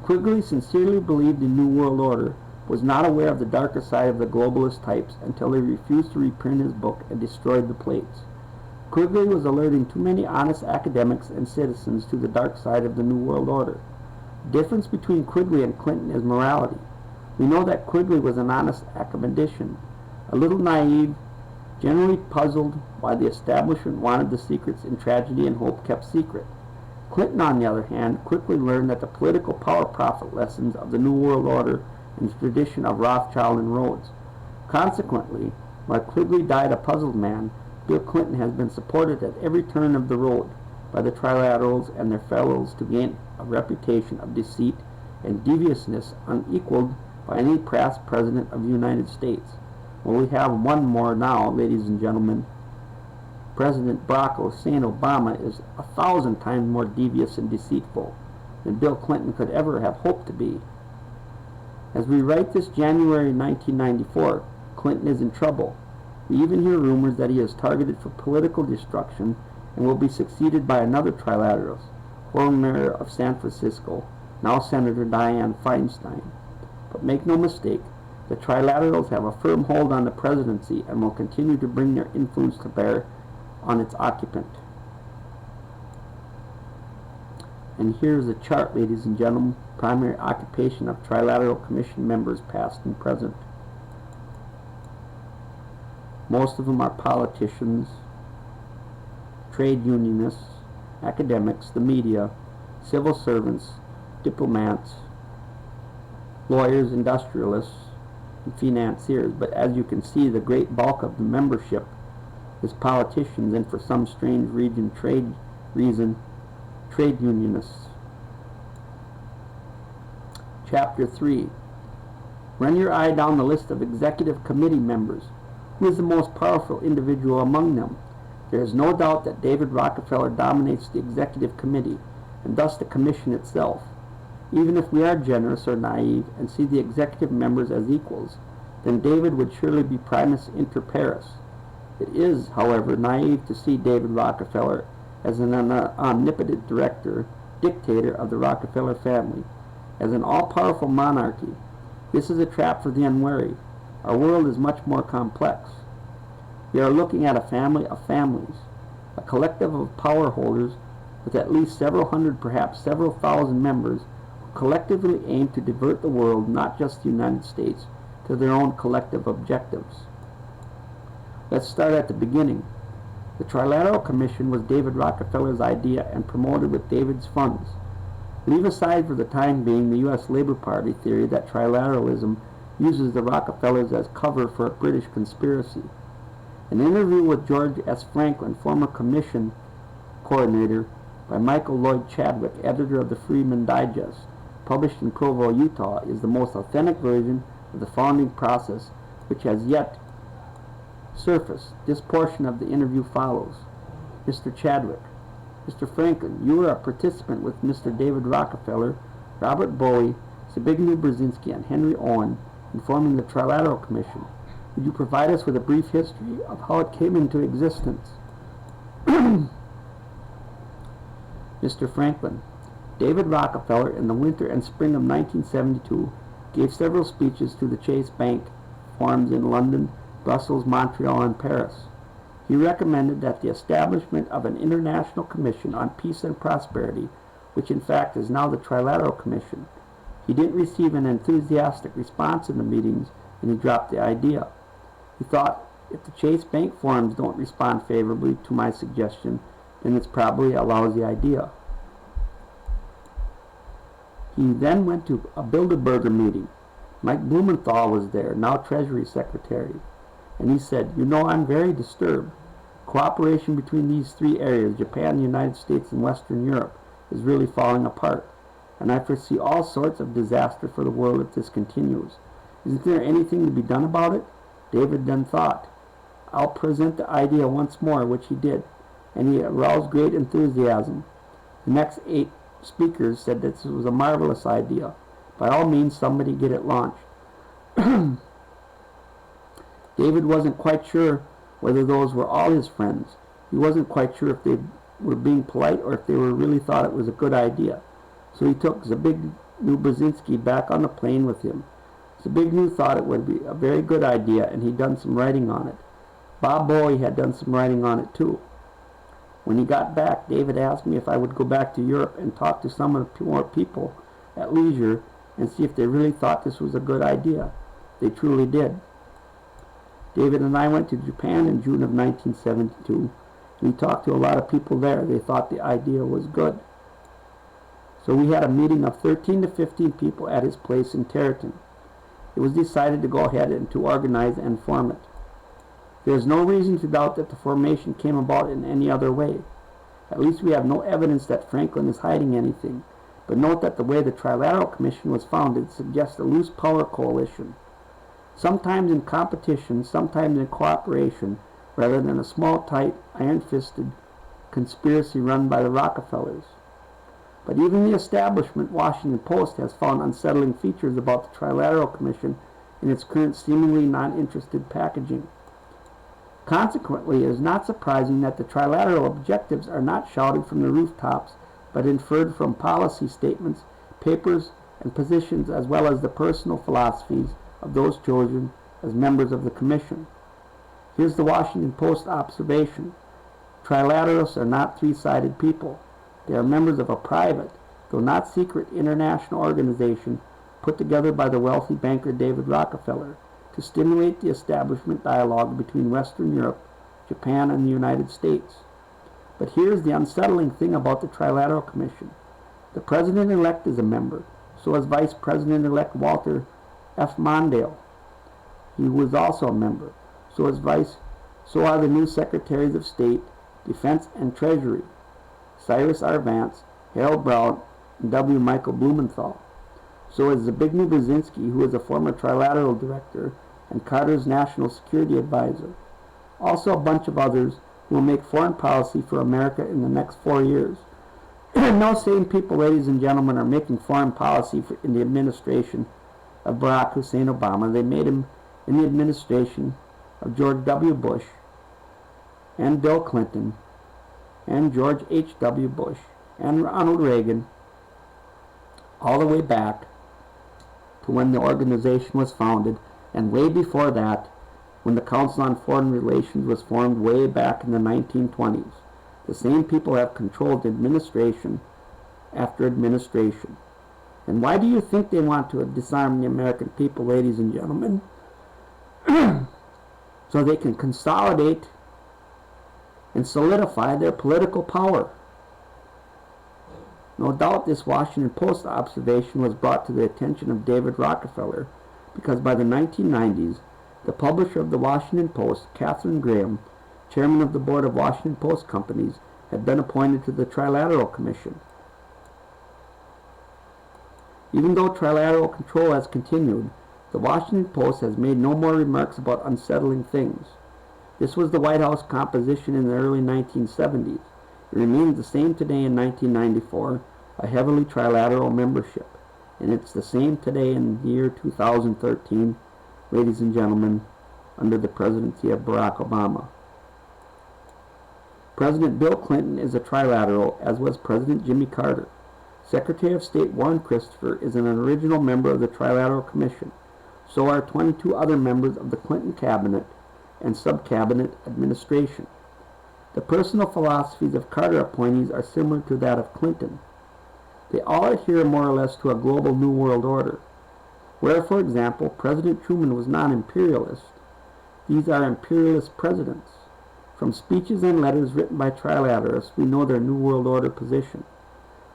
Quigley sincerely believed in New World Order, was not aware of the darker side of the globalist types until they refused to reprint his book and destroyed the plates. Quigley was alerting too many honest academics and citizens to the dark side of the New World Order. The difference between Quigley and Clinton is morality. We know that Quigley was an honest academician, a little naive, generally puzzled why the establishment wanted the secrets in tragedy and hope kept secret. Clinton, on the other hand, quickly learned that the political power profit lessons of the New World Order and the tradition of Rothschild and Rhodes. Consequently, while Quigley died a puzzled man, Bill Clinton has been supported at every turn of the road by the trilaterals and their fellows to gain a reputation of deceit and deviousness unequaled by any past president of the United States. Well, we have one more now, ladies and gentlemen. President Barack Hussein Obama is 1,000 times more devious and deceitful than Bill Clinton could ever have hoped to be. As we write this January 1994, Clinton is in trouble. We even hear rumors that he is targeted for political destruction and will be succeeded by another trilateralist, former mayor of San Francisco, now Senator Diane Feinstein. But make no mistake, the trilaterals have a firm hold on the presidency and will continue to bring their influence to bear on its occupant. And here's a chart, ladies and gentlemen, primary occupation of Trilateral Commission members past and present. Most of them are politicians, trade unionists, academics, the media, civil servants, diplomats, lawyers, industrialists, and financiers. But as you can see, the great bulk of the membership is politicians and, for some strange trade unionists. Chapter 3. Run your eye down the list of executive committee members. Who is the most powerful individual among them? There is no doubt that David Rockefeller dominates the executive committee, and thus the commission itself. Even if we are generous or naive and see the executive members as equals, then David would surely be primus inter pares. It is, however, naive to see David Rockefeller as an omnipotent dictator of the Rockefeller family, as an all-powerful monarchy. This is a trap for the unwary. Our world is much more complex. We are looking at a family of families, a collective of power holders with at least several hundred, perhaps several thousand members, who collectively aim to divert the world, not just the United States, to their own collective objectives. Let's start at the beginning. The Trilateral Commission was David Rockefeller's idea and promoted with David's funds. Leave aside for the time being the U.S. Labor Party theory that trilateralism uses the Rockefellers as cover for a British conspiracy. An interview with George S. Franklin, former commission coordinator, by Michael Lloyd Chadwick, editor of the Freeman Digest, published in Provo, Utah, is the most authentic version of the founding process which has yet surfaced. This portion of the interview follows. Mr. Chadwick: Mr. Franklin, you were a participant with Mr. David Rockefeller, Robert Bowie, Zbigniew Brzezinski, and Henry Owen in forming the Trilateral Commission. Would you provide us with a brief history of how it came into existence? Mr. Franklin: David Rockefeller, in the winter and spring of 1972, gave several speeches to the Chase Bank forums in London, Brussels, Montreal, and Paris. He recommended that the establishment of an international commission on peace and prosperity, which in fact is now the Trilateral Commission. He didn't receive an enthusiastic response in the meetings, and he dropped the idea. He thought, if the Chase Bank forums don't respond favorably to my suggestion, then it's probably a lousy idea. He then went to a Bilderberger meeting. Mike Blumenthal was there, now Treasury Secretary, and he said, "You know, I'm very disturbed. Cooperation between these three areas, Japan, the United States, and Western Europe, is really falling apart, and I foresee all sorts of disaster for the world if this continues. Isn't there anything to be done about it?" David then thought, "I'll present the idea once more," which he did, and he aroused great enthusiasm. The next 8 speakers said that this was a marvelous idea. By all means, somebody get it launched. David wasn't quite sure whether those were all his friends. He wasn't quite sure if they were being polite or if they really thought it was a good idea. So he took Zbigniew Brzezinski back on the plane with him. Zbigniew thought it would be a very good idea, and he'd done some writing on it. Bob Bowie had done some writing on it too. When he got back, David asked me if I would go back to Europe and talk to some of the more people at leisure and see if they really thought this was a good idea. They truly did. David and I went to Japan in June of 1972. We talked to a lot of people there. They thought the idea was good. So we had a meeting of 13 to 15 people at his place in Territon. It was decided to go ahead and to organize and form it. There is no reason to doubt that the formation came about in any other way. At least we have no evidence that Franklin is hiding anything. But note that the way the Trilateral Commission was founded suggests a loose power coalition. Sometimes in competition, sometimes in cooperation, rather than a small, tight, iron-fisted conspiracy run by the Rockefellers. But even the establishment Washington Post has found unsettling features about the Trilateral Commission in its current seemingly non-interested packaging. Consequently, it is not surprising that the trilateral objectives are not shouted from the rooftops, but inferred from policy statements, papers, and positions, as well as the personal philosophies of those chosen as members of the Commission. Here's the Washington Post observation. Trilateralists are not three-sided people. They are members of a private, though not secret, international organization put together by the wealthy banker David Rockefeller to stimulate the establishment dialogue between Western Europe, Japan, and the United States. But here's the unsettling thing about the Trilateral Commission. The President-elect is a member. So is Vice President-elect Walter F. Mondale. He was also a member. So are the new Secretaries of State, Defense, and Treasury, Cyrus R. Vance, Harold Brown, and W. Michael Blumenthal. So is Zbigniew Brzezinski, who is a former Trilateral director and Carter's national security advisor. Also a bunch of others who will make foreign policy for America in the next 4 years. No sane people, ladies and gentlemen, are making foreign policy in the administration of Barack Hussein Obama. They made him in the administration of George W. Bush and Bill Clinton and George H.W. Bush and Ronald Reagan, all the way back to when the organization was founded, and way before that, when the Council on Foreign Relations was formed way back in the 1920s. The same people have controlled administration after administration. And why do you think they want to disarm the American people, ladies and gentlemen? So they can consolidate and solidify their political power. No doubt this Washington Post observation was brought to the attention of David Rockefeller because by the 1990s, the publisher of the Washington Post, Katharine Graham, chairman of the board of Washington Post companies, had been appointed to the Trilateral Commission. Even though trilateral control has continued, the Washington Post has made no more remarks about unsettling things. This was the White House composition in the early 1970s. It remains the same today in 1994, a heavily trilateral membership. And it's the same today in the year 2013, ladies and gentlemen, under the presidency of Barack Obama. President Bill Clinton is a trilateral, as was President Jimmy Carter. Secretary of State Warren Christopher is an original member of the Trilateral Commission. So are 22 other members of the Clinton cabinet and sub-cabinet administration. The personal philosophies of Carter appointees are similar to that of Clinton. They all adhere more or less to a global New World Order, where, for example, President Truman was non-imperialist. These are imperialist presidents. From speeches and letters written by trilateralists, we know their New World Order position.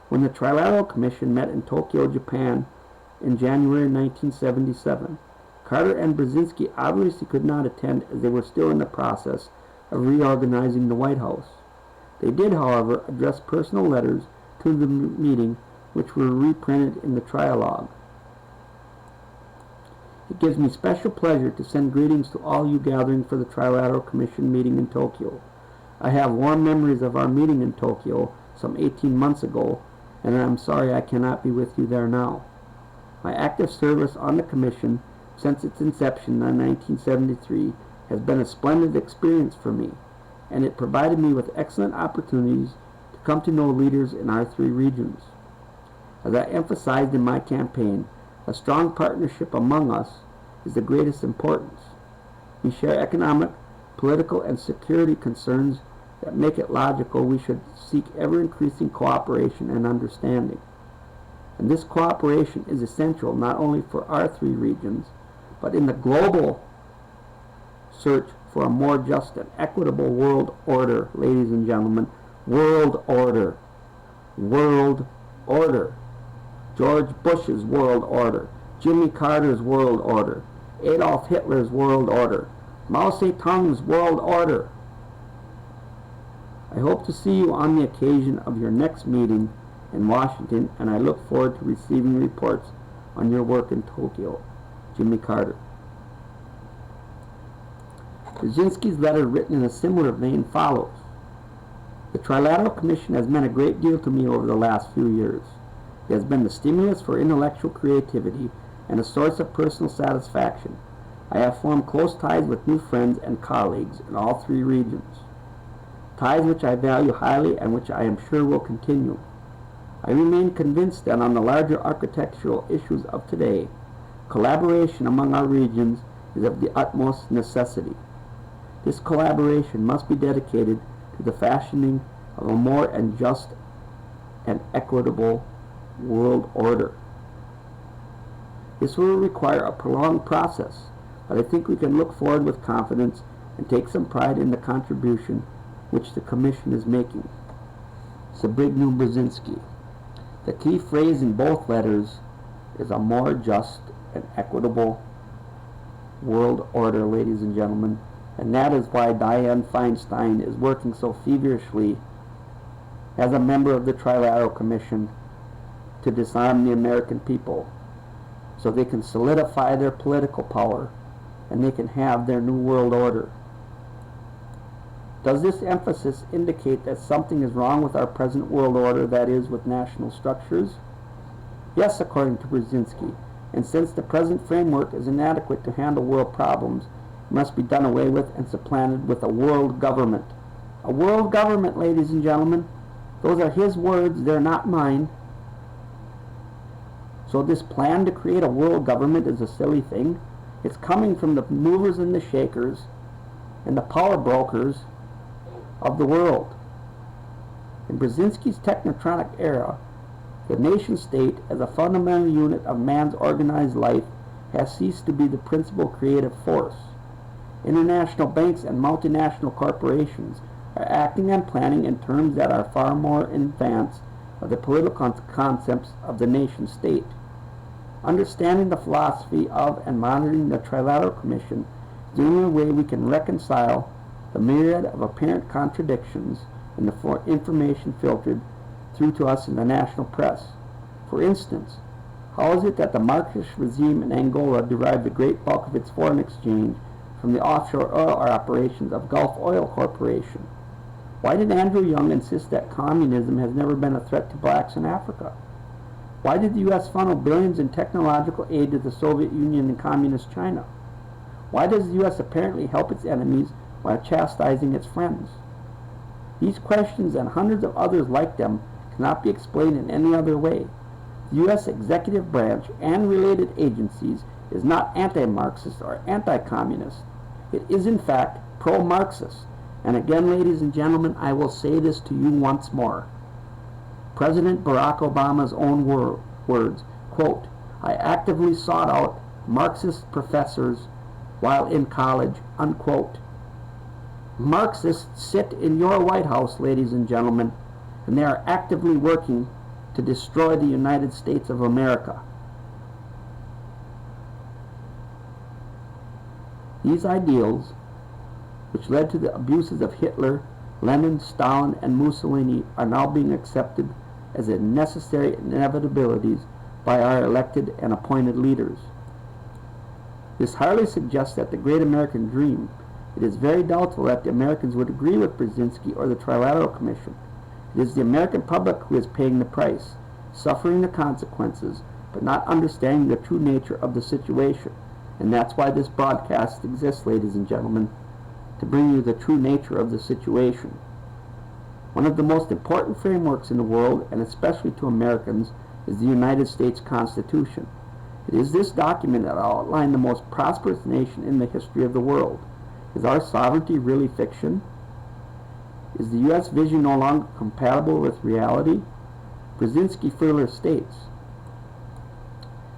When the Trilateral Commission met in Tokyo, Japan, in January 1977, Carter and Brzezinski obviously could not attend as they were still in the process of reorganizing the White House. They did, however, address personal letters to the meeting, which were reprinted in the Trialogue. It gives me special pleasure to send greetings to all you gathering for the Trilateral Commission meeting in Tokyo. I have warm memories of our meeting in Tokyo some 18 months ago, and I'm sorry I cannot be with you there now. My active service on the Commission since its inception in 1973 has been a splendid experience for me, and it provided me with excellent opportunities to come to know leaders in our three regions. As I emphasized in my campaign, a strong partnership among us is the greatest importance. We share economic, political, and security concerns that make it logical we should seek ever-increasing cooperation and understanding. And this cooperation is essential not only for our three regions, but in the global search for a more just and equitable world order, ladies and gentlemen. World order. World order. George Bush's world order. Jimmy Carter's world order. Adolf Hitler's world order. Mao Zedong's world order. I hope to see you on the occasion of your next meeting in Washington, and I look forward to receiving reports on your work in Tokyo. Jimmy Carter. Brzezinski's letter, written in a similar vein, follows. The Trilateral Commission has meant a great deal to me over the last few years. It has been the stimulus for intellectual creativity and a source of personal satisfaction. I have formed close ties with new friends and colleagues in all three regions, ties which I value highly and which I am sure will continue. I remain convinced that on the larger architectural issues of today, collaboration among our regions is of the utmost necessity. This collaboration must be dedicated to the fashioning of a more and just and equitable world order. This will require a prolonged process, but I think we can look forward with confidence and take some pride in the contribution which the Commission is making. Zbigniew Brzezinski. The key phrase in both letters is a more just and equitable world order, ladies and gentlemen, and that is why Diane Feinstein is working so feverishly as a member of the Trilateral Commission to disarm the American people so they can solidify their political power and they can have their new world order. Does this emphasis indicate that something is wrong with our present world order, that is, with national structures? Yes, according to Brzezinski, and since the present framework is inadequate to handle world problems, it must be done away with and supplanted with a world government. A world government, ladies and gentlemen. Those are his words, they're not mine. So this plan to create a world government is a silly thing. It's coming from the movers and the shakers and the power brokers of the world. In Brzezinski's technotronic era, the nation-state as a fundamental unit of man's organized life has ceased to be the principal creative force. International banks and multinational corporations are acting and planning in terms that are far more in advance of the political concepts of the nation-state. Understanding the philosophy of and monitoring the Trilateral Commission is the only way we can reconcile the myriad of apparent contradictions in the information filtered through to us in the national press. For instance, how is it that the Marxist regime in Angola derived the great bulk of its foreign exchange from the offshore oil operations of Gulf Oil Corporation? Why did Andrew Young insist that communism has never been a threat to blacks in Africa? Why did the U.S. funnel billions in technological aid to the Soviet Union and Communist China? Why does the U.S. apparently help its enemies while chastising its friends? These questions and hundreds of others like them cannot be explained in any other way. The U.S. executive branch and related agencies is not anti-Marxist or anti-communist. It is in fact pro-Marxist. And again, ladies and gentlemen, I will say this to you once more. President Barack Obama's own words, quote, "I actively sought out Marxist professors while in college," unquote. Marxists sit in your White House, ladies and gentlemen, and they are actively working to destroy the United States of America. These ideals, which led to the abuses of Hitler, Lenin, Stalin, and Mussolini, are now being accepted as a necessary inevitabilities by our elected and appointed leaders. This hardly suggests that the great American dream. It is very doubtful that the Americans would agree with Brzezinski or the Trilateral Commission. It is the American public who is paying the price, suffering the consequences, but not understanding the true nature of the situation. And that's why this broadcast exists, ladies and gentlemen, to bring you the true nature of the situation. One of the most important frameworks in the world, and especially to Americans, is the United States Constitution. It is this document that outlined the most prosperous nation in the history of the world. Is our sovereignty really fiction? Is the U.S. vision no longer compatible with reality? Brzezinski further states,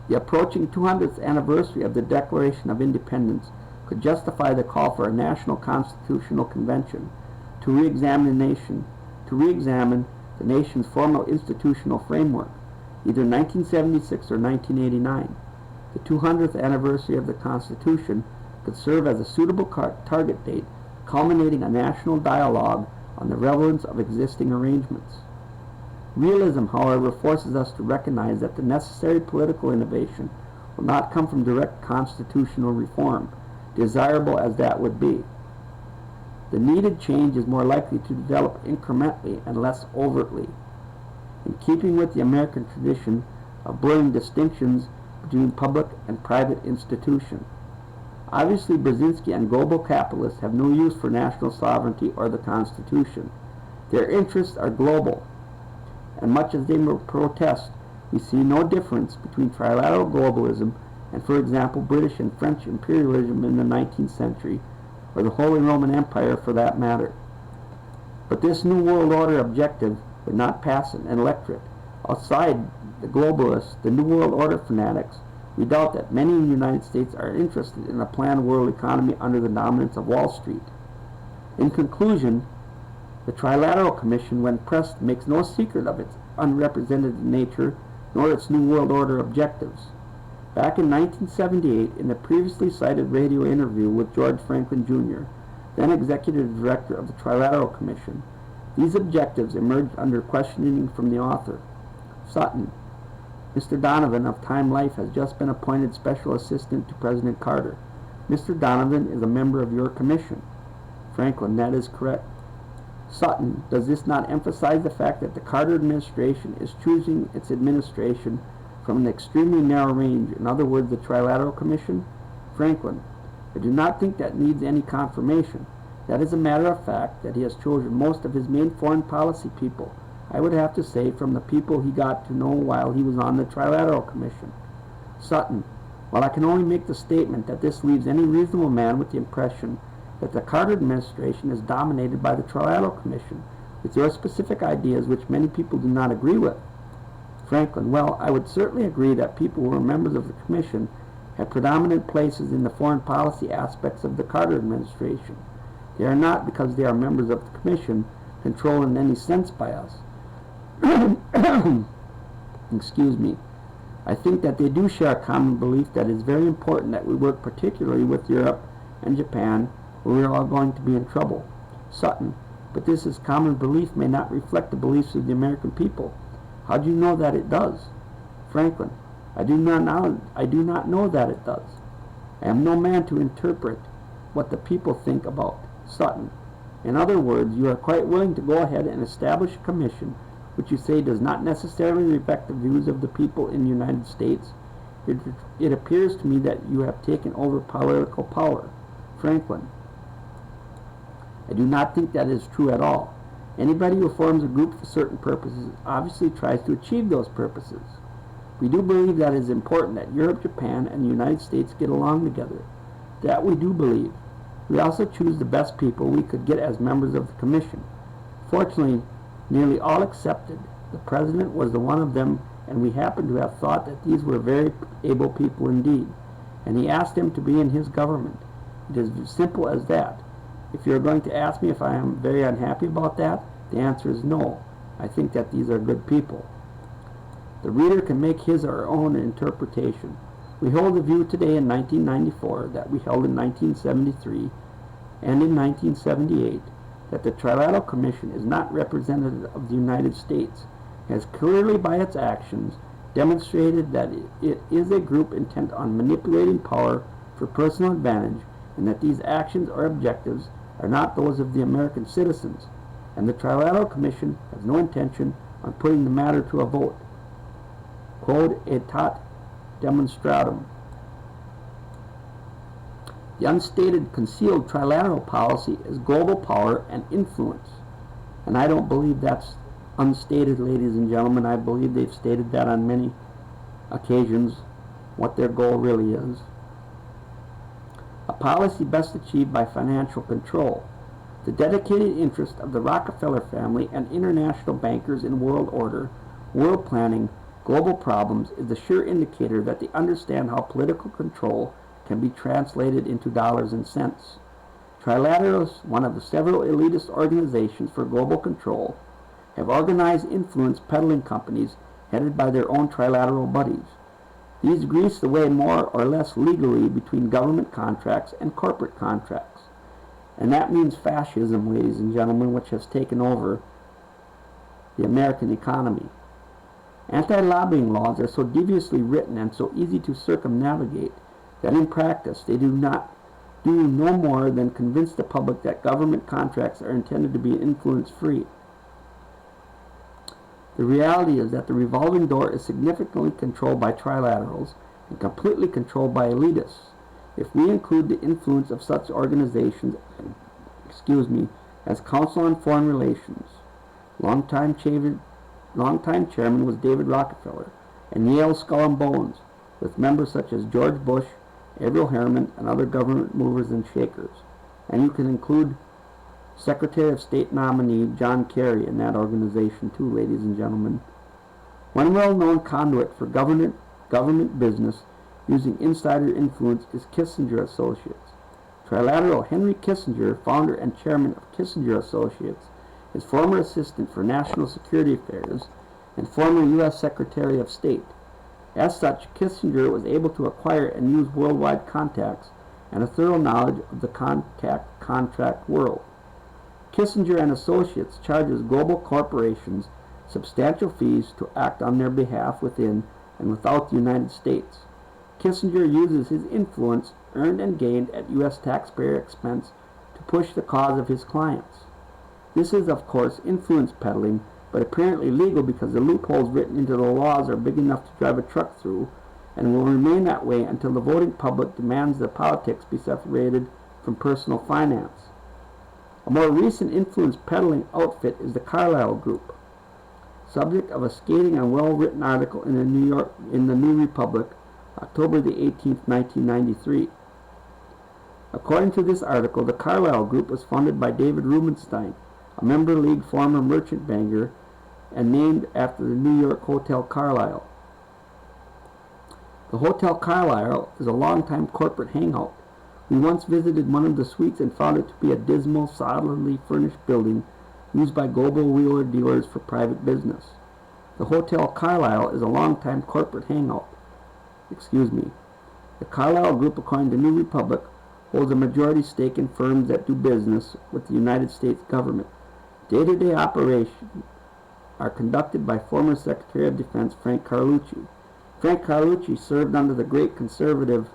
the approaching 200th anniversary of the Declaration of Independence could justify the call for a national constitutional convention to re-examine the nation's formal institutional framework, either 1976 or 1989. The 200th anniversary of the Constitution could serve as a suitable target date, culminating a national dialogue on the relevance of existing arrangements. Realism, however, forces us to recognize that the necessary political innovation will not come from direct constitutional reform, desirable as that would be. The needed change is more likely to develop incrementally and less overtly, in keeping with the American tradition of blurring distinctions between public and private institutions. Obviously, Brzezinski and global capitalists have no use for national sovereignty or the Constitution. Their interests are global, and much as they may protest, we see no difference between trilateral globalism and, for example, British and French imperialism in the 19th century, or the Holy Roman Empire for that matter. But this New World Order objective would not pass an electorate. Outside the globalists, the New World Order fanatics, we doubt that many in the United States are interested in a planned world economy under the dominance of Wall Street. In conclusion, the Trilateral Commission, when pressed, makes no secret of its unrepresented nature nor its New World Order objectives. Back in 1978, in the previously cited radio interview with George Franklin Jr., then Executive Director of the Trilateral Commission, these objectives emerged under questioning from the author. Sutton, Mr. Donovan of Time Life has just been appointed Special Assistant to President Carter. Mr. Donovan is a member of your commission. Franklin, that is correct. Sutton, does this not emphasize the fact that the Carter administration is choosing its administration from an extremely narrow range, in other words, the Trilateral Commission? Franklin, I do not think that needs any confirmation. That is a matter of fact that he has chosen most of his main foreign policy people, I would have to say, from the people he got to know while he was on the Trilateral Commission. Sutton, while I can only make the statement that this leaves any reasonable man with the impression that the Carter administration is dominated by the Trilateral Commission, with your specific ideas which many people do not agree with. Franklin, well, I would certainly agree that people who are members of the Commission have predominant places in the foreign policy aspects of the Carter administration. They are not, because they are members of the Commission, controlled in any sense by us. Excuse me. I think that they do share a common belief that it is very important that we work particularly with Europe and Japan, or we are all going to be in trouble. Sutton, but this is common belief may not reflect the beliefs of the American people. How do you know that it does? Franklin, I do not know that it does. I am no man to interpret what the people think about. Sutton, in other words, you are quite willing to go ahead and establish a commission which you say does not necessarily reflect the views of the people in the United States. It appears to me that you have taken over political power. Franklin, I do not think that is true at all. Anybody who forms a group for certain purposes obviously tries to achieve those purposes. We do believe that it is important that Europe, Japan, and the United States get along together. That we do believe. We also choose the best people we could get as members of the Commission. Fortunately, nearly all accepted. The President was the one of them, and we happen to have thought that these were very able people indeed, and he asked them to be in his government. It is as simple as that. If you are going to ask me if I am very unhappy about that, the answer is no. I think that these are good people. The reader can make his or her own interpretation. We hold the view today in 1994 that we held in 1973 and in 1978 that the Trilateral Commission is not representative of the United States, has clearly by its actions demonstrated that it is a group intent on manipulating power for personal advantage, and that these actions or objectives are not those of the American citizens, and the Trilateral Commission has no intention on putting the matter to a vote. Quod etat demonstratum. The unstated concealed trilateral policy is global power and influence. And I don't believe that's unstated, ladies and gentlemen. I believe they've stated that on many occasions, what their goal really is. A policy best achieved by financial control. The dedicated interest of the Rockefeller family and international bankers in world order, world planning, global problems is the sure indicator that they understand how political control can be translated into dollars and cents. Trilateralists, one of the several elitist organizations for global control, have organized influence peddling companies headed by their own trilateral buddies. These grease the way more or less legally between government contracts and corporate contracts. And that means fascism, ladies and gentlemen, which has taken over the American economy. Anti-lobbying laws are so deviously written and so easy to circumnavigate that in practice they do no more than convince the public that government contracts are intended to be influence-free. The reality is that the revolving door is significantly controlled by trilaterals and completely controlled by elitists. If we include the influence of such organizations, as Council on Foreign Relations, longtime chairman was David Rockefeller, and Yale Skull and Bones, with members such as George Bush, Averell Harriman, and other government movers and shakers. And you can include Secretary of State nominee John Kerry in that organization too, ladies and gentlemen. One well-known conduit for government business using insider influence is Kissinger Associates. Trilateral Henry Kissinger, founder and chairman of Kissinger Associates, is former assistant for national security affairs and former U.S. Secretary of State. As such, Kissinger was able to acquire and use worldwide contacts and a thorough knowledge of the contract world. Kissinger and Associates charges global corporations substantial fees to act on their behalf within and without the United States. Kissinger uses his influence, earned and gained at U.S. taxpayer expense, to push the cause of his clients. This is, of course, influence peddling, but apparently legal because the loopholes written into the laws are big enough to drive a truck through, and will remain that way until the voting public demands that politics be separated from personal finance. A more recent influence peddling outfit is the Carlyle Group, subject of a scathing and well-written article in the New Republic, October the 18th, 1993. According to this article, the Carlyle Group was funded by David Rubenstein, a member league former merchant banker, and named after the New York Hotel Carlyle. The Hotel Carlyle is a long-time corporate hangout. We once visited one of the suites and found it to be a dismal, solidly furnished building used by global wheeler dealers for private business. The Hotel Carlyle is a long-time corporate hangout. The Carlyle Group, according to New Republic, holds a majority stake in firms that do business with the United States government. Day-to-day operations are conducted by former Secretary of Defense Frank Carlucci. Frank Carlucci served under the great conservative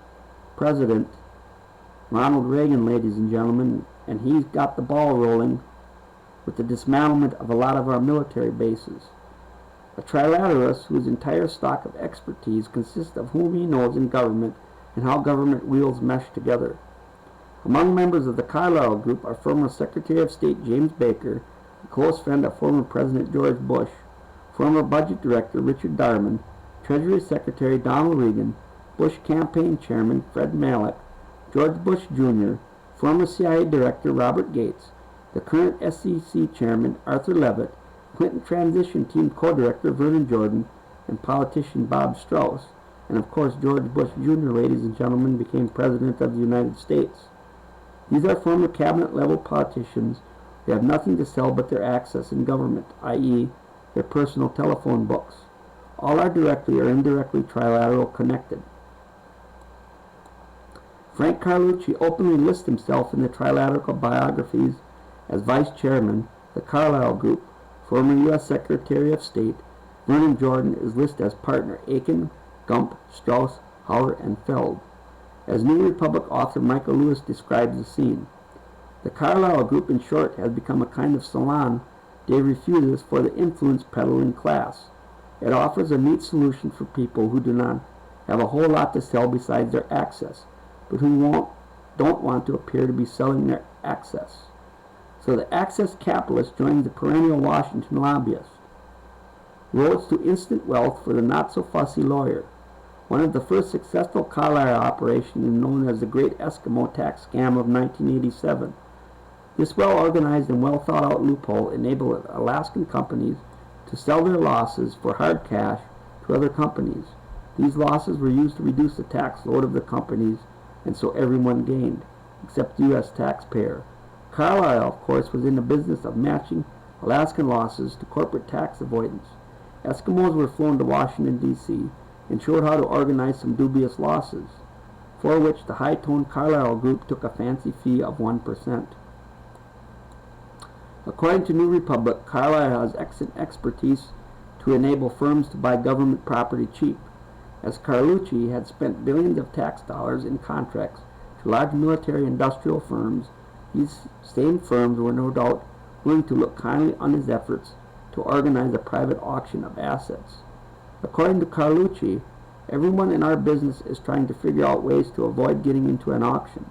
President Ronald Reagan, ladies and gentlemen, and he's got the ball rolling with the dismantlement of a lot of our military bases. A trilateralist whose entire stock of expertise consists of whom he knows in government and how government wheels mesh together. Among members of the Carlyle Group are former Secretary of State James Baker, a close friend of former President George Bush, former Budget Director Richard Darman, Treasury Secretary Donald Regan, Bush Campaign Chairman Fred Malek, George Bush Jr., former CIA Director Robert Gates, the current SEC Chairman Arthur Levitt, Clinton Transition Team Co-Director Vernon Jordan, and politician Bob Strauss, and of course George Bush Jr., ladies and gentlemen, became President of the United States. These are former cabinet-level politicians who have nothing to sell but their access in government, i.e., their personal telephone books. All are directly or indirectly trilateral connected. Frank Carlucci openly lists himself in the trilateral biographies as Vice Chairman, the Carlyle Group. Former U.S. Secretary of State Vernon Jordan is listed as partner Aiken, Gump, Strauss, Hauer, and Feld. As New Republic author Michael Lewis describes the scene, the Carlyle Group, in short, has become a kind of salon de refuses for the influence peddling class. It offers a neat solution for people who do not have a whole lot to sell besides their access, but who don't want to appear to be selling their access. So the access capitalist joins the perennial Washington lobbyist. Roads to instant wealth for the not-so-fussy lawyer. One of the first successful Carlisle operations is known as the Great Eskimo Tax Scam of 1987. This well-organized and well-thought-out loophole enabled Alaskan companies to sell their losses for hard cash to other companies. These losses were used to reduce the tax load of the companies, and so everyone gained, except the U.S. taxpayer. Carlisle, of course, was in the business of matching Alaskan losses to corporate tax avoidance. Eskimos were flown to Washington, D.C., and showed how to organize some dubious losses, for which the high-toned Carlisle group took a fancy fee of 1%. According to New Republic, Carlisle has expertise to enable firms to buy government property cheap. As Carlucci had spent billions of tax dollars in contracts to large military industrial firms, these same firms were no doubt willing to look kindly on his efforts to organize a private auction of assets. According to Carlucci, everyone in our business is trying to figure out ways to avoid getting into an auction.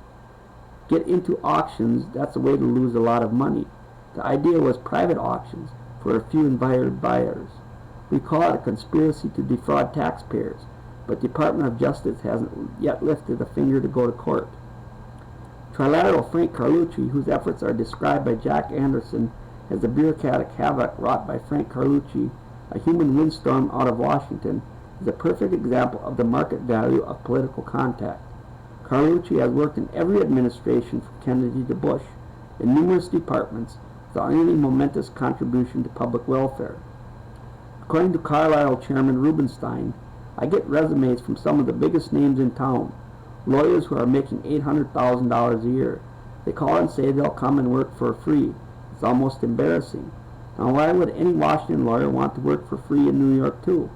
Get into auctions, that's a way to lose a lot of money. The idea was private auctions for a few invited buyers. We call it a conspiracy to defraud taxpayers, but the Department of Justice hasn't yet lifted a finger to go to court. Trilateral Frank Carlucci, whose efforts are described by Jack Anderson as the bureaucratic havoc wrought by Frank Carlucci, a human windstorm out of Washington, is a perfect example of the market value of political contact. Carlucci has worked in every administration from Kennedy to Bush, in numerous departments, without any momentous contribution to public welfare. According to Carlisle Chairman Rubenstein, I get resumes from some of the biggest names in town, lawyers who are making $800,000 a year. They call and say they'll come and work for free. It's almost embarrassing. Now, why would any Washington lawyer want to work for free in New York, too?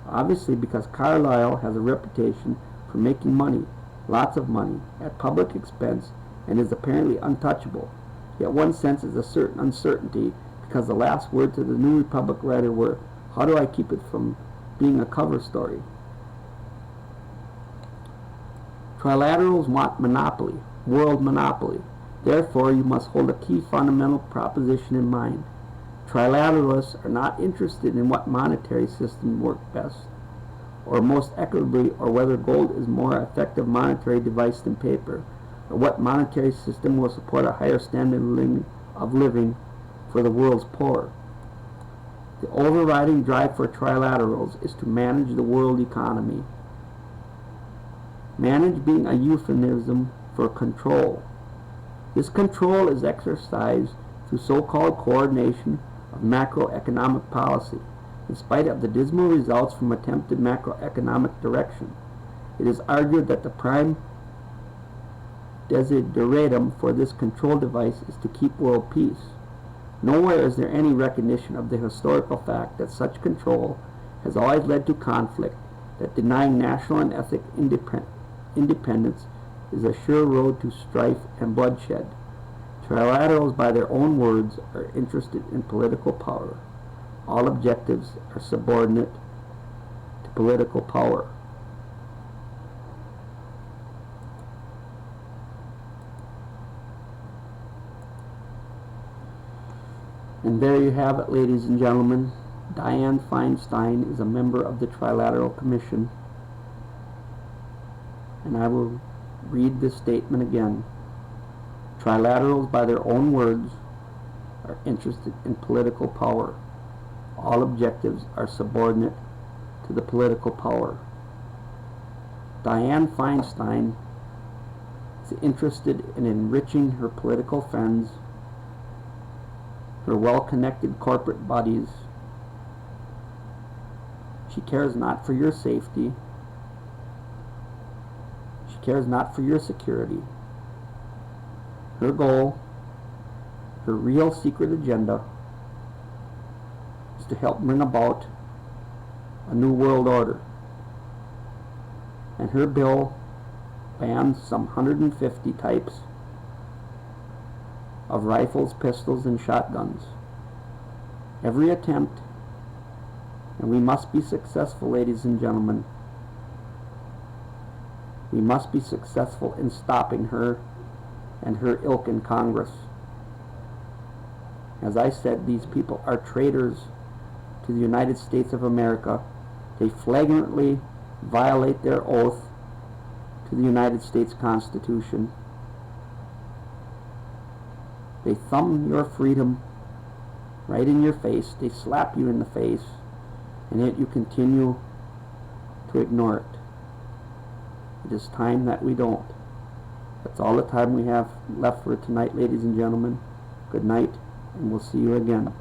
Obviously, because Carlisle has a reputation for making money, lots of money, at public expense, and is apparently untouchable. Yet one senses a certain uncertainty because the last words of the New Republic writer were, "How do I keep it from being a cover story?" Trilaterals want monopoly, world monopoly. Therefore, you must hold a key fundamental proposition in mind. Trilateralists are not interested in what monetary system works best, or most equitably, or whether gold is a more effective monetary device than paper, or what monetary system will support a higher standard of living for the world's poor. The overriding drive for trilaterals is to manage the world economy. Manage being a euphemism for control. This control is exercised through so-called coordination of macroeconomic policy, in spite of the dismal results from attempted macroeconomic direction. It is argued that the prime desideratum for this control device is to keep world peace. Nowhere is there any recognition of the historical fact that such control has always led to conflict, that denying national and ethnic independence is a sure road to strife and bloodshed. Trilaterals, by their own words, are interested in political power. All objectives are subordinate to political power. And there you have it, ladies and gentlemen. Diane Feinstein is a member of the Trilateral Commission. And I will read this statement again. Trilaterals, by their own words, are interested in political power. All objectives are subordinate to the political power. Diane Feinstein is interested in enriching her political friends, her well-connected corporate buddies. She cares not for your safety. She cares not for your security. Her goal, her real secret agenda, is to help bring about a new world order. And her bill bans some 150 types of rifles, pistols, and shotguns. Every attempt, and we must be successful, ladies and gentlemen, We must be successful in stopping her and her ilk in Congress. As I said, these people are traitors to the United States of America. They flagrantly violate their oath to the United States Constitution. They thumb your freedom right in your face. They slap you in the face, and yet you continue to ignore it. It is time that we don't. That's all the time we have left for tonight, ladies and gentlemen. Good night, and we'll see you again.